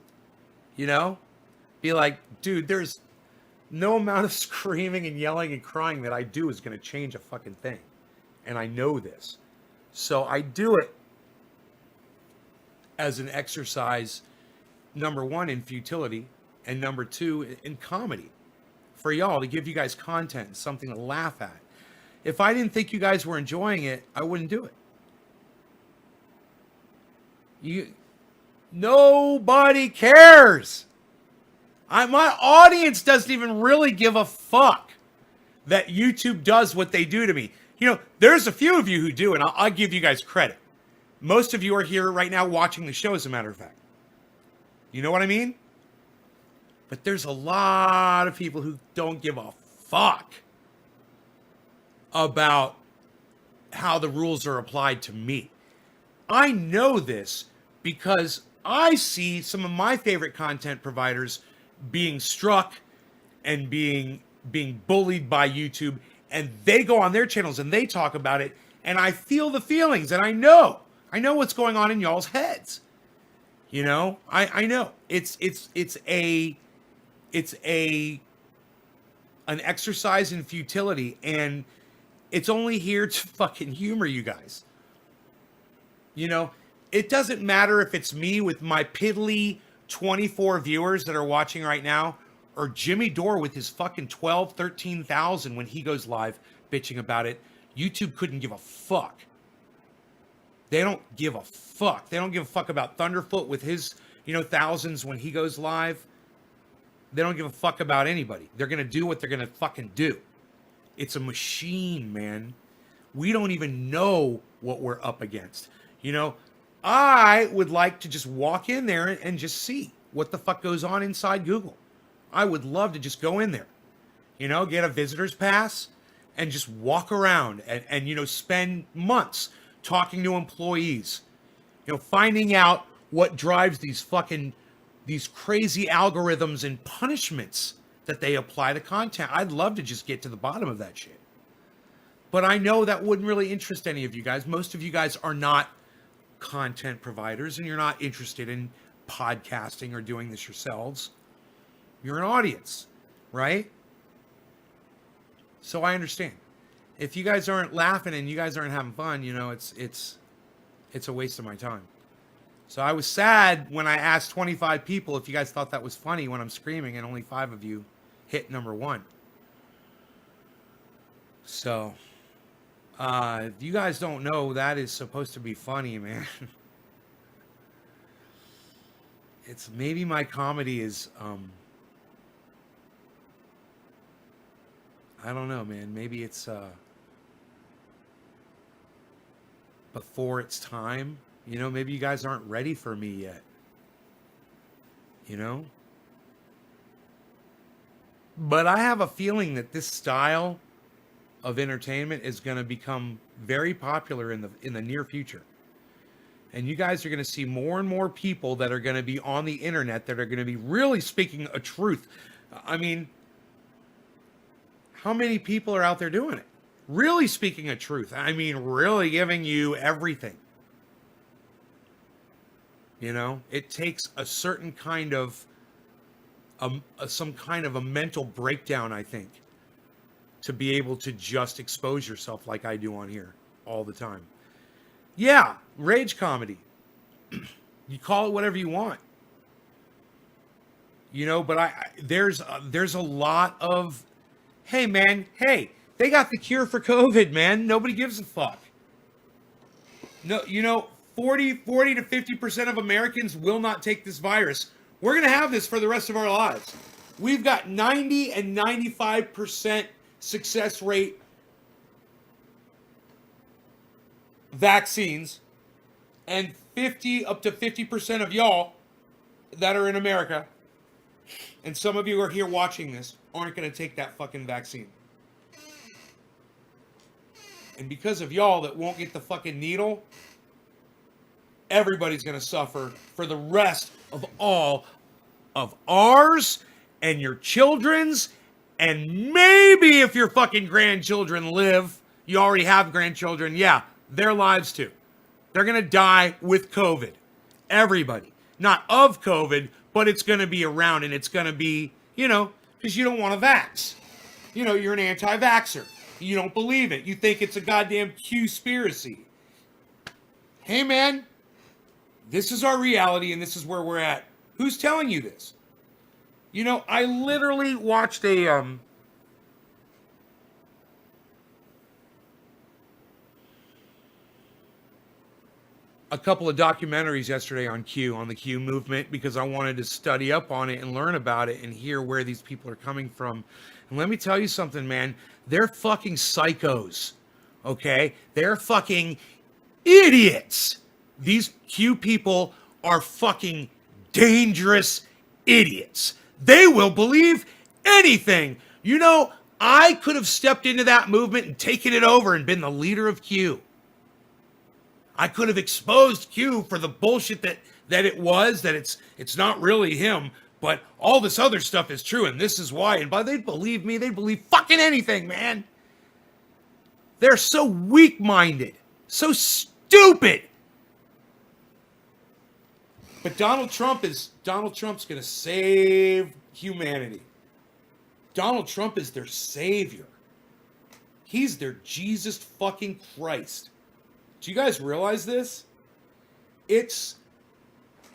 you know? Be like, dude, there's no amount of screaming and yelling and crying that I do is going to change a fucking thing. And I know this. So I do it as an exercise, number one, in futility, and number two, in comedy, for y'all, to give you guys content and something to laugh at. If I didn't think you guys were enjoying it, I wouldn't do it. Nobody cares. My audience doesn't even really give a fuck that YouTube does what they do to me. You know, there's a few of you who do, and I'll give you guys credit. Most of you are here right now watching the show, as a matter of fact. You know what I mean? But there's a lot of people who don't give a fuck about how the rules are applied to me. I know this because I see some of my favorite content providers being struck and being bullied by YouTube, and they go on their channels and they talk about it, and I feel the feelings, and I know what's going on in y'all's heads. You know, I know it's an exercise in futility, and it's only here to fucking humor you guys. You know, it doesn't matter if it's me with my piddly 24 viewers that are watching right now, or Jimmy Dore with his fucking 12, 13,000 when he goes live bitching about it. YouTube couldn't give a fuck. They don't give a fuck. They don't give a fuck about Thunderfoot with his, thousands when he goes live. They don't give a fuck about anybody. They're going to do what they're going to fucking do. It's a machine, man. We don't even know what we're up against. I would like to just walk in there and just see what the fuck goes on inside Google. I would love to just go in there, get a visitor's pass, and just walk around and you know, spend months talking to employees, you know, finding out what drives these crazy algorithms and punishments that they apply to content. I'd love to just get to the bottom of that shit. But I know that wouldn't really interest any of you guys. Most of you guys are not content providers and you're not interested in podcasting or doing this yourselves. You're an audience, right? So I understand. If you guys aren't laughing and you guys aren't having fun, you know, it's a waste of my time. So I was sad when I asked 25 people if you guys thought that was funny when I'm screaming and only 5 of you hit number 1. So, if you guys don't know, that is supposed to be funny, man. It's maybe my comedy is, I don't know, man. Maybe it's, before its time. You know, maybe you guys aren't ready for me yet. You know? But I have a feeling that this style of entertainment is going to become very popular in the near future. And you guys are going to see more and more people that are going to be on the internet that are going to be really speaking a truth. I mean, how many people are out there doing it? Really speaking a truth. I mean, really giving you everything. You know, it takes a certain kind of, some kind of a mental breakdown, I think, to be able to just expose yourself like I do on here all the time. Yeah, rage comedy. You call it whatever you want. You know, but there's a lot of, hey man, hey, they got the cure for COVID, man. Nobody gives a fuck. No, you know, 40 to 50% of Americans will not take this virus. We're going to have this for the rest of our lives. We've got 90 and 95% success rate vaccines, and 50 up to 50% of y'all that are in America, and some of you are here watching this, aren't going to take that fucking vaccine. And because of y'all that won't get the fucking needle, everybody's going to suffer for the rest of all of ours and your children's, and maybe if your fucking grandchildren live, you already have grandchildren, yeah, their lives too. They're going to die with COVID. Everybody. Not of COVID, but it's going to be around, and it's going to be, you know, because you don't want to vax. You know, you're an anti-vaxxer. You don't believe it. You think it's a goddamn Q-spiracy. Hey, man, this is our reality, and this is where we're at. Who's telling you this? You know, I literally watched a couple of documentaries yesterday on Q, on the Q movement, because I wanted to study up on it and learn about it and hear where these people are coming from. And let me tell you something, man. They're fucking psychos, okay? They're fucking idiots. These Q people are fucking dangerous idiots. They will believe anything. You know, I could have stepped into that movement and taken it over and been the leader of Q. I could have exposed Q for the bullshit that it was, that it's not really him, but all this other stuff is true, and this is why. And they'd believe me, they'd believe fucking anything, man. They're so weak-minded, so stupid. But Donald Trump's going to save humanity. Donald Trump is their savior. He's their Jesus fucking Christ. Do you guys realize this? It's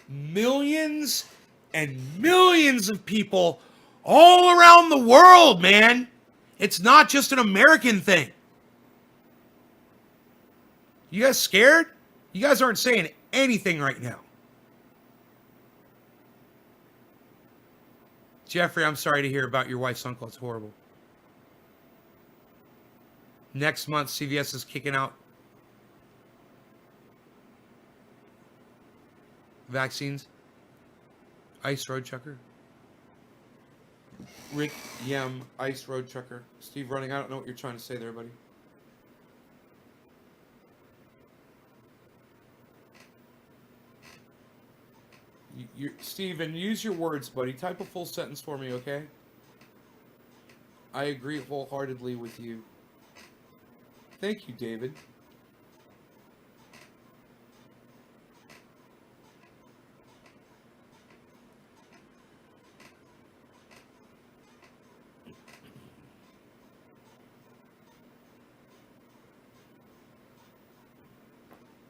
millions and millions of people all around the world, man. It's not just an American thing. You guys scared? You guys aren't saying anything right now. Jeffrey, I'm sorry to hear about your wife's uncle. It's horrible. Next month, CVS is kicking out vaccines. Ice Road Chucker. Rick Yem, Ice Road Trucker. Steve Running, I don't know what you're trying to say there, buddy. Steven, use your words, buddy. Type a full sentence for me, okay? I agree wholeheartedly with you. Thank you, David.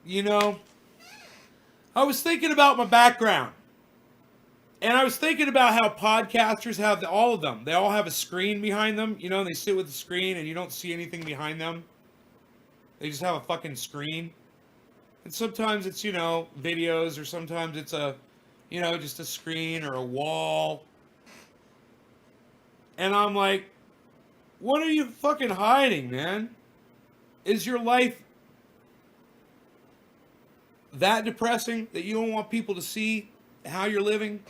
You know, I was thinking about my background. And I was thinking about how podcasters have all of them. They all have a screen behind them. You know, they sit with the screen and you don't see anything behind them. They just have a fucking screen. And sometimes it's, you know, videos, or sometimes it's a, you know, just a screen or a wall. And I'm like, what are you fucking hiding, man? Is your life that depressing that you don't want people to see how you're living?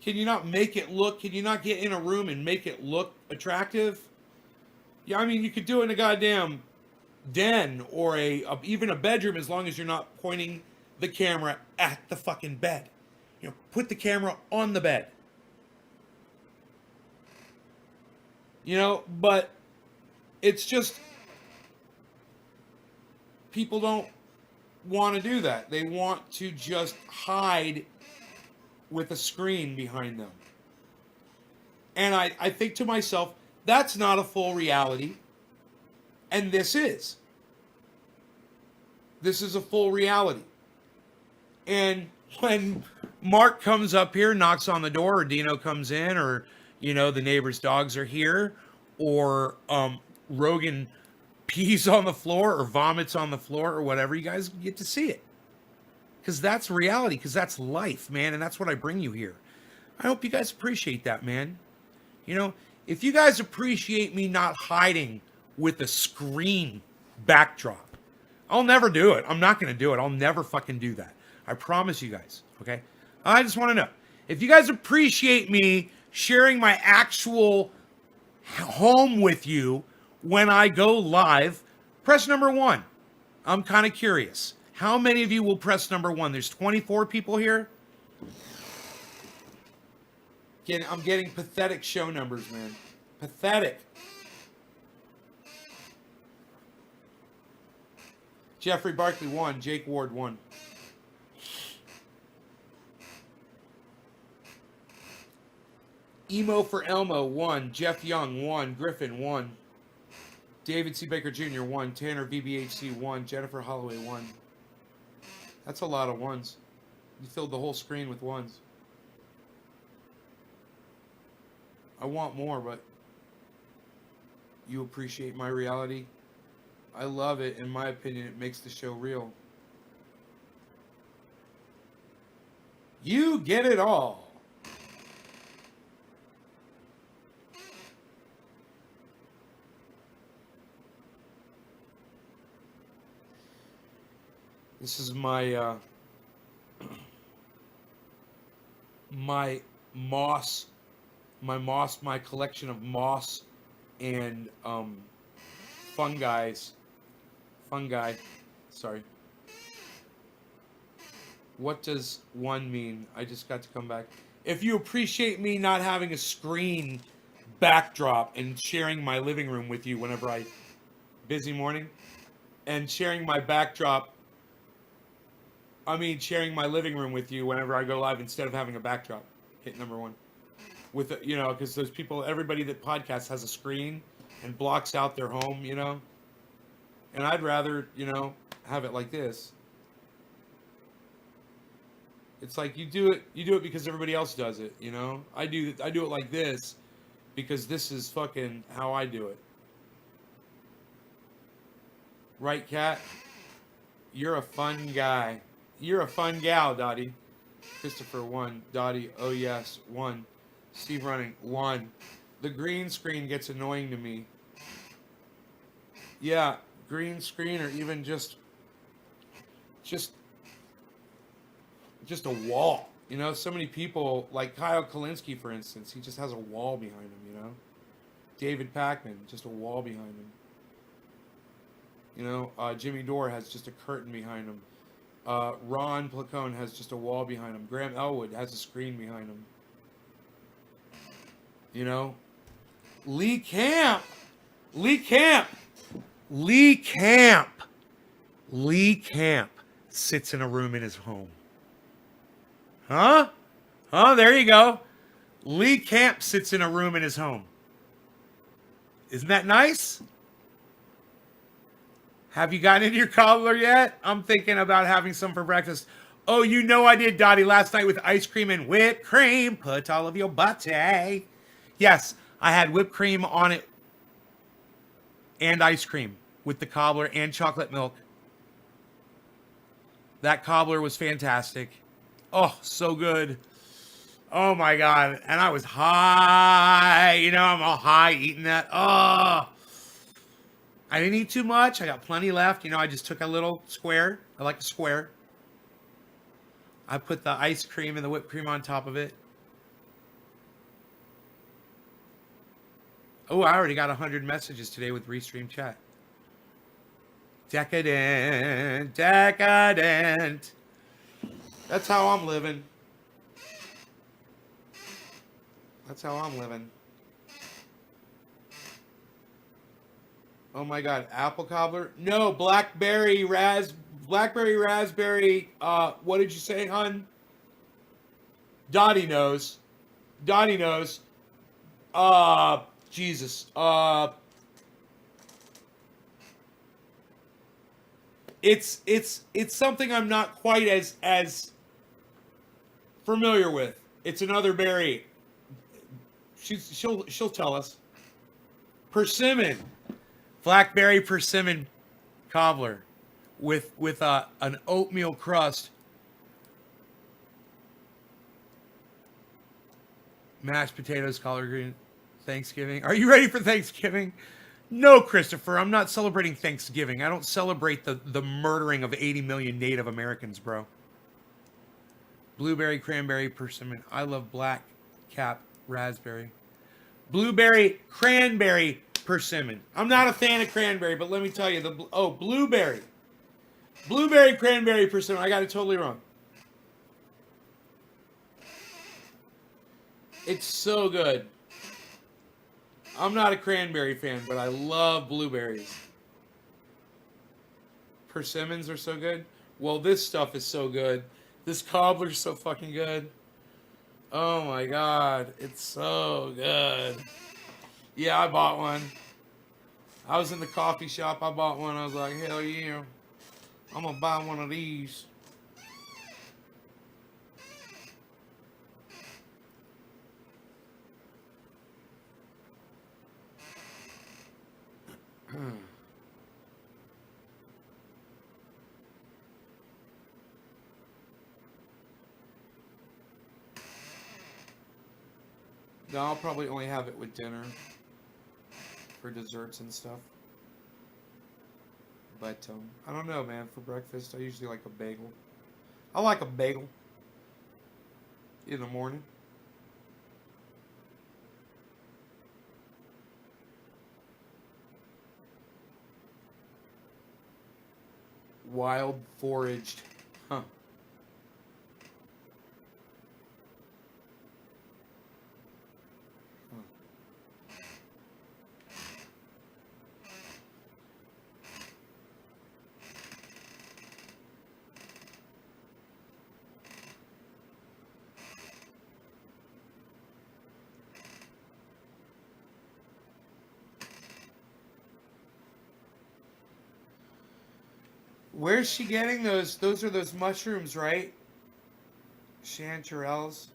Can you not make it look, can you not get in a room and make it look attractive? Yeah, I mean, you could do it in a goddamn den or even a bedroom, as long as you're not pointing the camera at the fucking bed. You know, put the camera on the bed. You know, but it's just, people don't want to do that. They want to just hide with a screen behind them. And I think to myself, that's not a full reality. And this is. This is a full reality. And when Mark comes up here, knocks on the door, or Dino comes in, or, you know, the neighbor's dogs are here, or Rogan pees on the floor or vomits on the floor or whatever, you guys get to see it. Because that's reality, because that's life, man, and that's what I bring you here. I hope you guys appreciate that, man. You know, if you guys appreciate me not hiding with a screen backdrop, I'll never do it. I'm not going to do it. I'll never fucking do that. I promise you guys, okay? I just want to know. If you guys appreciate me sharing my actual home with you when I go live, press number 1. I'm kind of curious. How many of you will press number 1? There's 24 people here. I'm getting pathetic show numbers, man. Pathetic. Jeffrey Barkley 1. Jake Ward 1. Emo for Elmo 1. Jeff Young 1. Griffin 1. David C. Baker Jr. 1. Tanner VBHC 1. Jennifer Holloway 1. That's a lot of ones. You filled the whole screen with ones. I want more, but you appreciate my reality. I love it. In my opinion, it makes the show real. You get it all. This is my my collection of moss and fungi. Sorry. What does 1 mean? I just got to come back. If you appreciate me not having a screen backdrop and sharing my living room with you whenever busy morning, and sharing my backdrop, sharing my living room with you whenever I go live instead of having a backdrop. Hit number 1. With, you know, because those people, everybody that podcasts has a screen and blocks out their home, you know. And I'd rather, you know, have it like this. It's like you do it because everybody else does it, you know. I do it like this because this is fucking how I do it. Right, Kat? You're a fun guy. You're a fun gal, Dottie. Christopher 1. Dottie, oh yes, 1. Steve Running, 1. The green screen gets annoying to me. Yeah, green screen, or even just a wall. You know, so many people, like Kyle Kalinske, for instance, he just has a wall behind him, you know? David Packman, just a wall behind him. You know, Jimmy Dore has just a curtain behind him. Ron Placone has just a wall behind him. Graham Elwood has a screen behind him. You know? Lee Camp! Lee Camp sits in a room in his home. Huh? Oh, there you go. Lee Camp sits in a room in his home. Isn't that nice? Have you gotten into your cobbler yet? I'm thinking about having some for breakfast. Oh, you know I did, Dottie, last night with ice cream and whipped cream. Put all of your butter. Yes, I had whipped cream on it and ice cream with the cobbler and chocolate milk. That cobbler was fantastic. Oh, so good. Oh my God. And I was high. You know, I'm all high eating that. Oh. I didn't eat too much. I got plenty left. You know, I just took a little square. I like a square. I put the ice cream and the whipped cream on top of it. Oh, I already got 100 messages today with Restream Chat. Decadent, decadent. That's how I'm living. That's how I'm living. Oh my God, apple cobbler? No, blackberry, raspberry, what did you say, hon? Dottie knows. Dottie knows. Jesus. It's something I'm not quite as familiar with. It's another berry. She'll tell us. Persimmon. Blackberry persimmon cobbler with an oatmeal crust. Mashed potatoes, collard green. Thanksgiving. Are you ready for Thanksgiving? No, Christopher, I'm not celebrating Thanksgiving. I don't celebrate the murdering of 80 million Native Americans, bro. Blueberry, cranberry, persimmon. I love black cap raspberry. Blueberry, cranberry, persimmon. I'm not a fan of cranberry, but let me tell you, blueberry. Blueberry, cranberry, persimmon. I got it totally wrong. It's so good. I'm not a cranberry fan, but I love blueberries. Persimmons are so good. Well, this stuff is so good. This cobbler's so fucking good. Oh my God. It's so good. Yeah, I bought one. I was in the coffee shop. I bought one. I was like, hell yeah. I'm going to buy one of these. No, I'll probably only have it with dinner for desserts and stuff. But I don't know, man. For breakfast, I usually like a bagel. I like a bagel in the morning. Wild foraged. Huh. Where's she getting those? Those are those mushrooms, right? Chanterelles.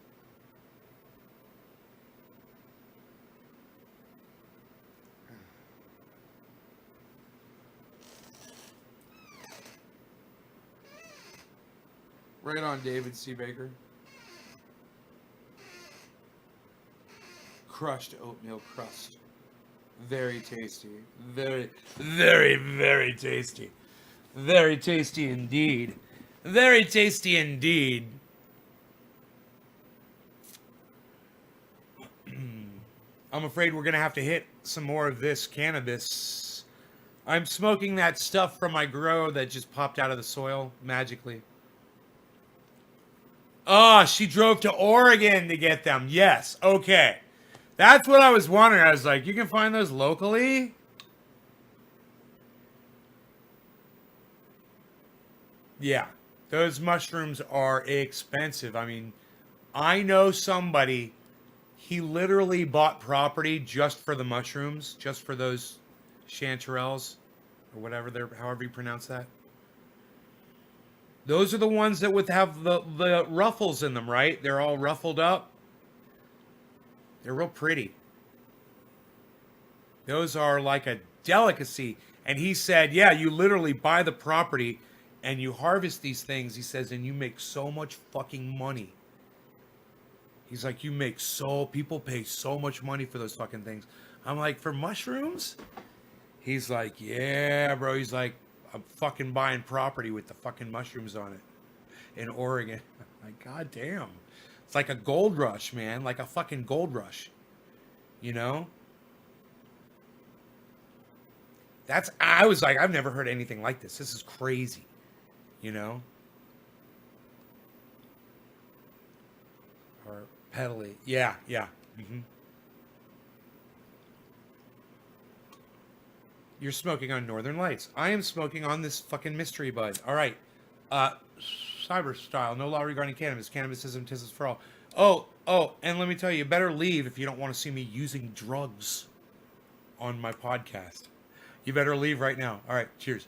Right on, David C. Baker. Crushed oatmeal crust. Very tasty. Very, very, very tasty. Very tasty indeed. Very tasty indeed. I'm afraid we're going to have to hit some more of this cannabis. I'm smoking that stuff from my grow that just popped out of the soil magically. Oh, she drove to Oregon to get them. Yes. Okay. That's what I was wondering. I was like, you can find those locally? Yeah. Those mushrooms are expensive. I mean, I know somebody, he literally bought property just for the mushrooms, just for those chanterelles, or whatever they're, however you pronounce that. Those are the ones that would have the ruffles in them, right? They're all ruffled up. They're real pretty. Those are like a delicacy. And he said, yeah, you literally buy the property and you harvest these things, he says, and you make so much fucking money. He's like, people pay so much money for those fucking things. I'm like, for mushrooms? He's like, yeah, bro. He's like, I'm fucking buying property with the fucking mushrooms on it in Oregon. I'm like, god damn. It's like a gold rush, man. Like a fucking gold rush. You know? I was like, I've never heard anything like this. This is crazy. You know? Or pedally. Yeah. Mm-hmm. You're smoking on Northern Lights. I am smoking on this fucking mystery bud. All right. Cyber style. No law regarding cannabis. Cannabisism is for all. Oh, and let me tell you, you better leave if you don't want to see me using drugs on my podcast. You better leave right now. All right. Cheers.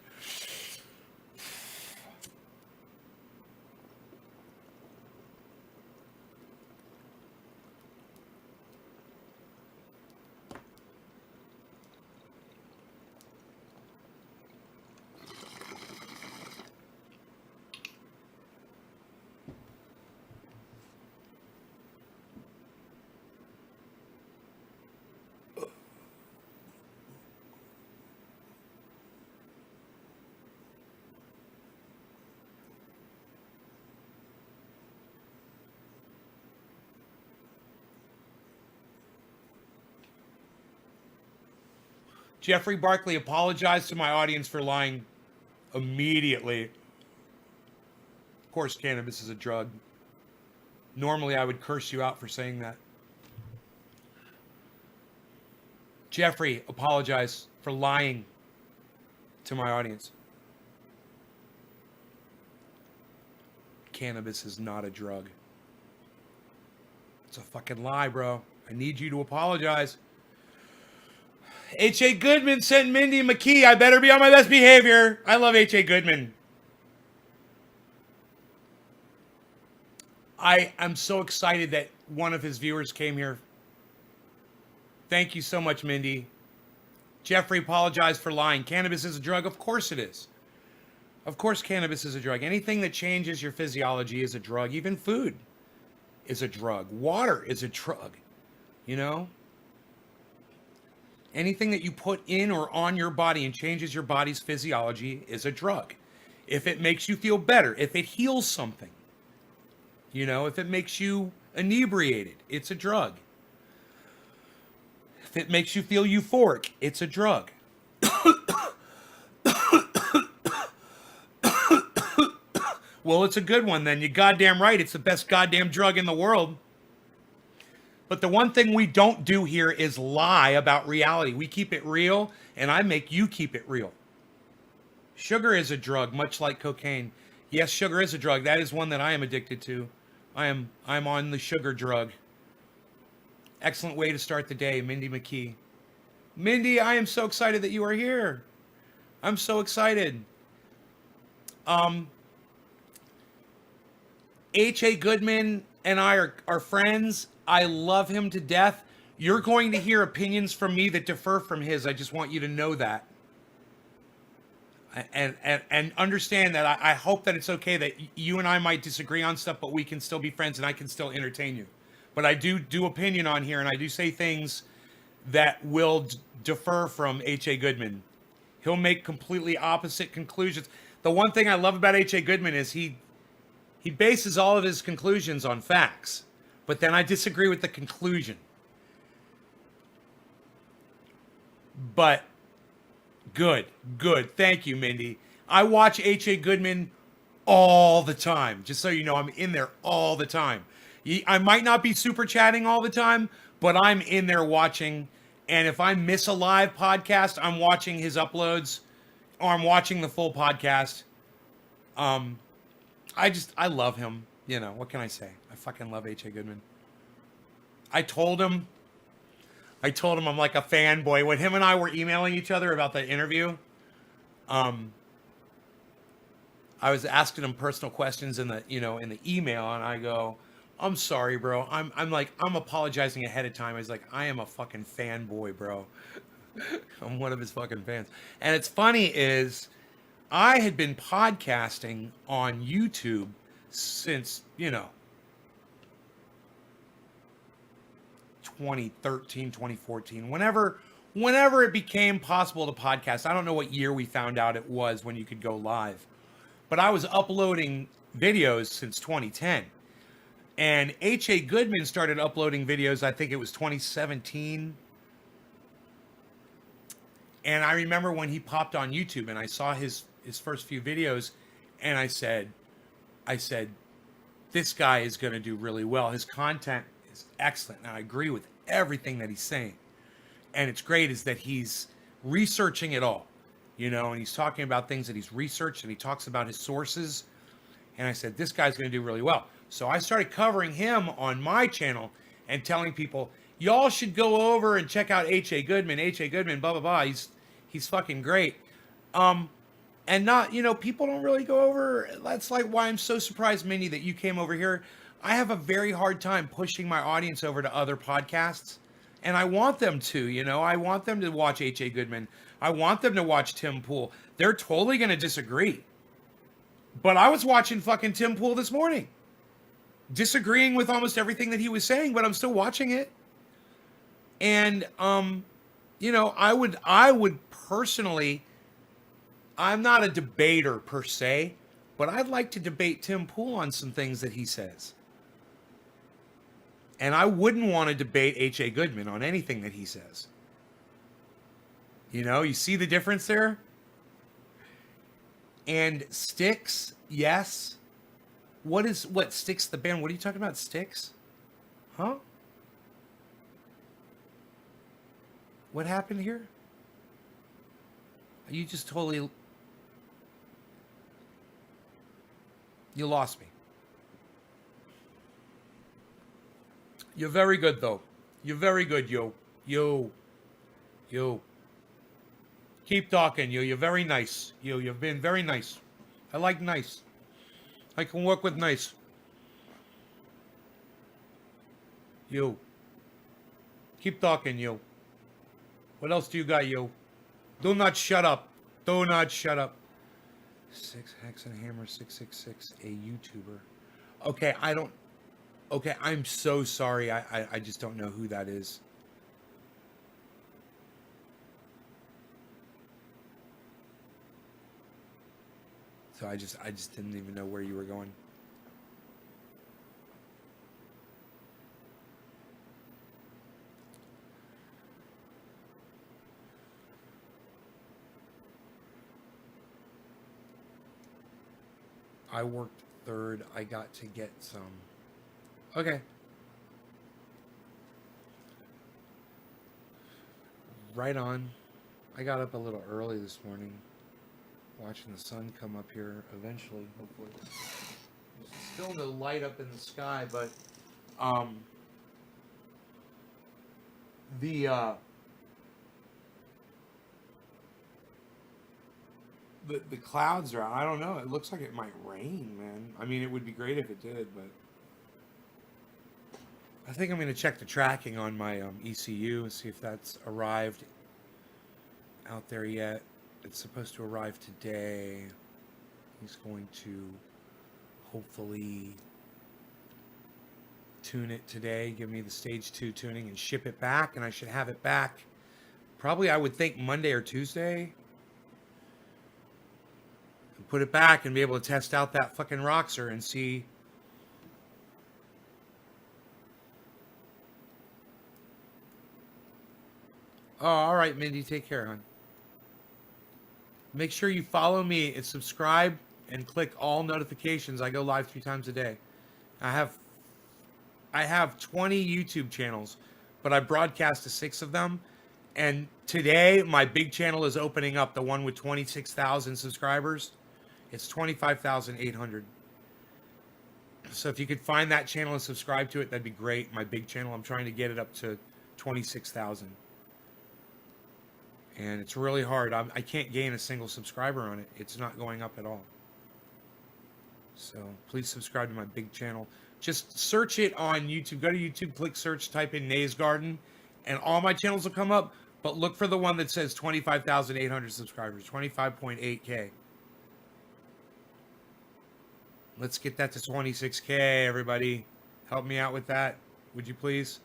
Jeffrey Barkley apologized to my audience for lying immediately. Of course, cannabis is a drug. Normally, I would curse you out for saying that. Jeffrey apologized for lying to my audience. Cannabis is not a drug. It's a fucking lie, bro. I need you to apologize. H.A. Goodman sent Mindy McKee. I better be on my best behavior. I love H.A. Goodman. I am so excited that one of his viewers came here. Thank you so much, Mindy. Jeffrey apologized for lying. Cannabis is a drug? Of course it is. Of course cannabis is a drug. Anything that changes your physiology is a drug. Even food is a drug. Water is a drug. You know? Anything that you put in or on your body and changes your body's physiology is a drug. If it makes you feel better, if it heals something, you know, if it makes you inebriated, it's a drug. If it makes you feel euphoric, it's a drug. Well, it's a good one then. You're goddamn right. It's the best goddamn drug in the world. But the one thing we don't do here is lie about reality. We keep it real, and I make you keep it real. Sugar is a drug, much like cocaine. Yes, sugar is a drug. That is one that I am addicted to. I'm on the sugar drug. Excellent way to start the day, Mindy McKee. Mindy, I am so excited that you are here. I'm so excited. H.A. Goodman and I are friends. I love him to death. You're going to hear opinions from me that differ from his. I just want you to know that. And understand that I hope that it's okay that you and I might disagree on stuff, but we can still be friends and I can still entertain you. But I do opinion on here, and I do say things that will differ from H.A. Goodman. He'll make completely opposite conclusions. The one thing I love about H.A. Goodman is he bases all of his conclusions on facts. But then I disagree with the conclusion. But good. Thank you, Mindy. I watch H.A. Goodman all the time. Just so you know, I'm in there all the time. I might not be super chatting all the time, but I'm in there watching. And if I miss a live podcast, I'm watching his uploads or I'm watching the full podcast. I love him. You know, what can I say? I fucking love H.A. Goodman. I told him I'm like a fanboy. When him and I were emailing each other about the interview, I was asking him personal questions in the email, and I go, I'm sorry, bro. I'm apologizing ahead of time. I was like, I am a fucking fanboy, bro. I'm one of his fucking fans. And it's funny is I had been podcasting on YouTube since, 2013, 2014, whenever it became possible to podcast. I don't know what year we found out it was when you could go live, but I was uploading videos since 2010. And H.A. Goodman started uploading videos, I think it was 2017. And I remember when he popped on YouTube and I saw his first few videos, and I said, this guy is going to do really well. His content is excellent. And I agree with everything that he's saying. And it's great is that he's researching it all, and he's talking about things that he's researched, and he talks about his sources. And I said, this guy's going to do really well. So I started covering him on my channel and telling people, y'all should go over and check out H.A. Goodman, blah, blah, blah. He's fucking great. And not, people don't really go over. That's like why I'm so surprised, Minnie, that you came over here. I have a very hard time pushing my audience over to other podcasts. And I want them to, I want them to watch H.A. Goodman. I want them to watch Tim Pool. They're totally going to disagree. But I was watching fucking Tim Pool this morning. Disagreeing with almost everything that he was saying, but I'm still watching it. And, I would personally, I'm not a debater per se, but I'd like to debate Tim Pool on some things that he says. And I wouldn't want to debate H.A. Goodman on anything that he says. You see the difference there? And Styx, yes. What Styx the band? What are you talking about, Styx? Huh? What happened here? You just totally... You lost me. You're very good, though. You're very good, yo. Keep talking, yo. You're very nice. Yo, you've been very nice. I like nice. I can work with nice. Yo. Keep talking, yo. What else do you got, yo? Do not shut up. Do not shut up. 6 Hexenhammer 666, a YouTuber. Okay, Okay, I'm so sorry. I just don't know who that is. So I just didn't even know where you were going. I worked third. I got to get some. Okay. Right on. I got up a little early this morning, watching the sun come up here eventually, hopefully. There's still no light up in the sky, but the clouds are out. I don't know. It looks like it might rain, man. I mean, it would be great if it did, but I think I'm going to check the tracking on my ECU and see if that's arrived out there yet. It's supposed to arrive today. He's going to hopefully tune it today, give me the stage 2 tuning, and ship it back, and I should have it back probably, I would think, Monday or Tuesday. And put it back and be able to test out that fucking Roxer and see Oh, all right, Mindy. Take care, hon. Make sure you follow me and subscribe and click all notifications. I go live 3 times a day. I have 20 YouTube channels, but I broadcast to 6 of them. And today, my big channel is opening up, the one with 26,000 subscribers. It's 25,800. So if you could find that channel and subscribe to it, that'd be great. My big channel, I'm trying to get it up to 26,000. And it's really hard. I can't gain a single subscriber on it. It's not going up at all. So please subscribe to my big channel. Just search it on YouTube. Go to YouTube, click search, type in Nays Garden, and all my channels will come up. But look for the one that says 25,800 subscribers, 25.8K. Let's get that to 26K, everybody. Help me out with that, would you please?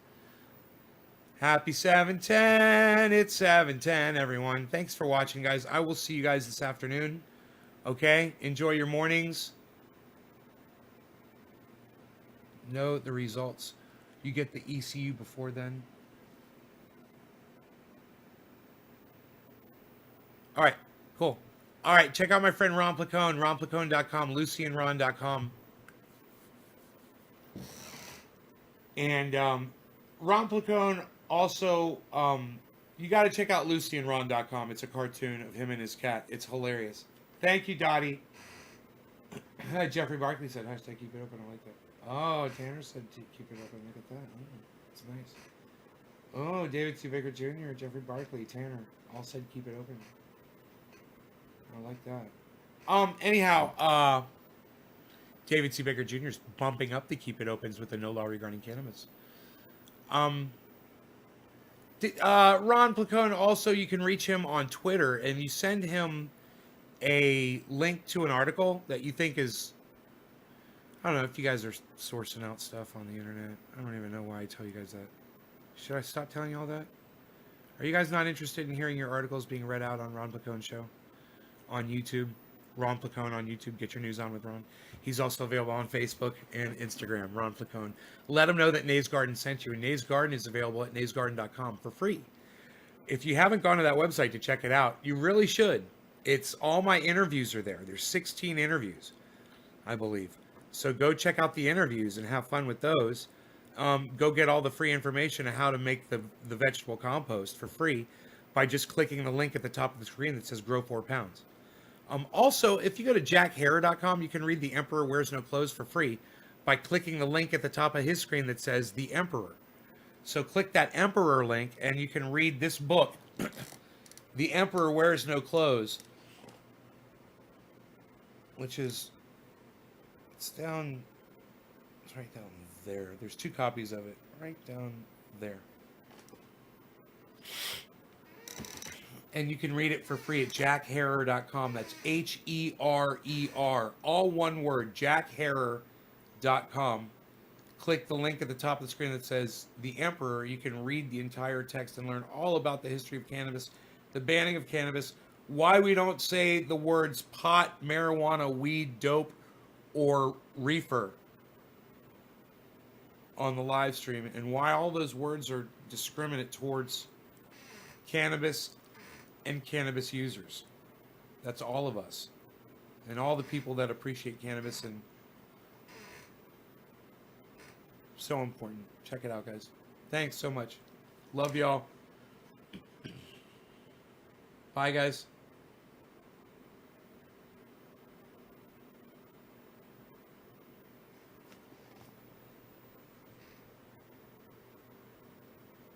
Happy 7/10. It's 7/10, everyone. Thanks for watching, guys. I will see you guys this afternoon. Okay? Enjoy your mornings. Know the results. You get the ECU before then. All right. Cool. All right. Check out my friend Ron Placone, ronplacone.com, lucianron.com. And Ron Placone also, you got to check out lucianron.com. It's a cartoon of him and his cat. It's hilarious. Thank you, Dottie. Jeffrey Barkley said, hashtag keep it open. I like that. Oh, Tanner said to keep it open. Look at that. Oh, it's nice. Oh, David C. Baker Jr., Jeffrey Barkley, Tanner all said keep it open. I like that. Anyhow, David C. Baker Jr. is bumping up the keep it opens with the no law regarding cannabis. Ron Placone, also, you can reach him on Twitter, and you send him a link to an article that you think is, I don't know if you guys are sourcing out stuff on the internet. I don't even know why I tell you guys that. Should I stop telling you all that? Are you guys not interested in hearing your articles being read out on Ron Placone Show on YouTube? Ron Placone on YouTube. Get your news on with Ron. He's also available on Facebook and Instagram, Ron Placone. Let him know that Nays Garden sent you. And Nays Garden is available at naysgarden.com for free. If you haven't gone to that website to check it out, you really should. It's all my interviews are there. There's 16 interviews, I believe. So go check out the interviews and have fun with those. Go get all the free information on how to make the vegetable compost for free by just clicking the link at the top of the screen that says grow 4 pounds. Also, if you go to jackharrer.com, you can read The Emperor Wears No Clothes for free by clicking the link at the top of his screen that says The Emperor. So click that Emperor link and you can read this book, The Emperor Wears No Clothes, which is, it's right down there. There's 2 copies of it right down there. And you can read it for free at jackharrer.com. That's H-E-R-E-R. All one word, jackharrer.com. Click the link at the top of the screen that says The Emperor. You can read the entire text and learn all about the history of cannabis, the banning of cannabis, why we don't say the words pot, marijuana, weed, dope, or reefer on the live stream, and why all those words are discriminate towards cannabis and cannabis users. That's all of us. And all the people that appreciate cannabis, and so important. Check it out, guys. Thanks so much. Love y'all. Bye, guys.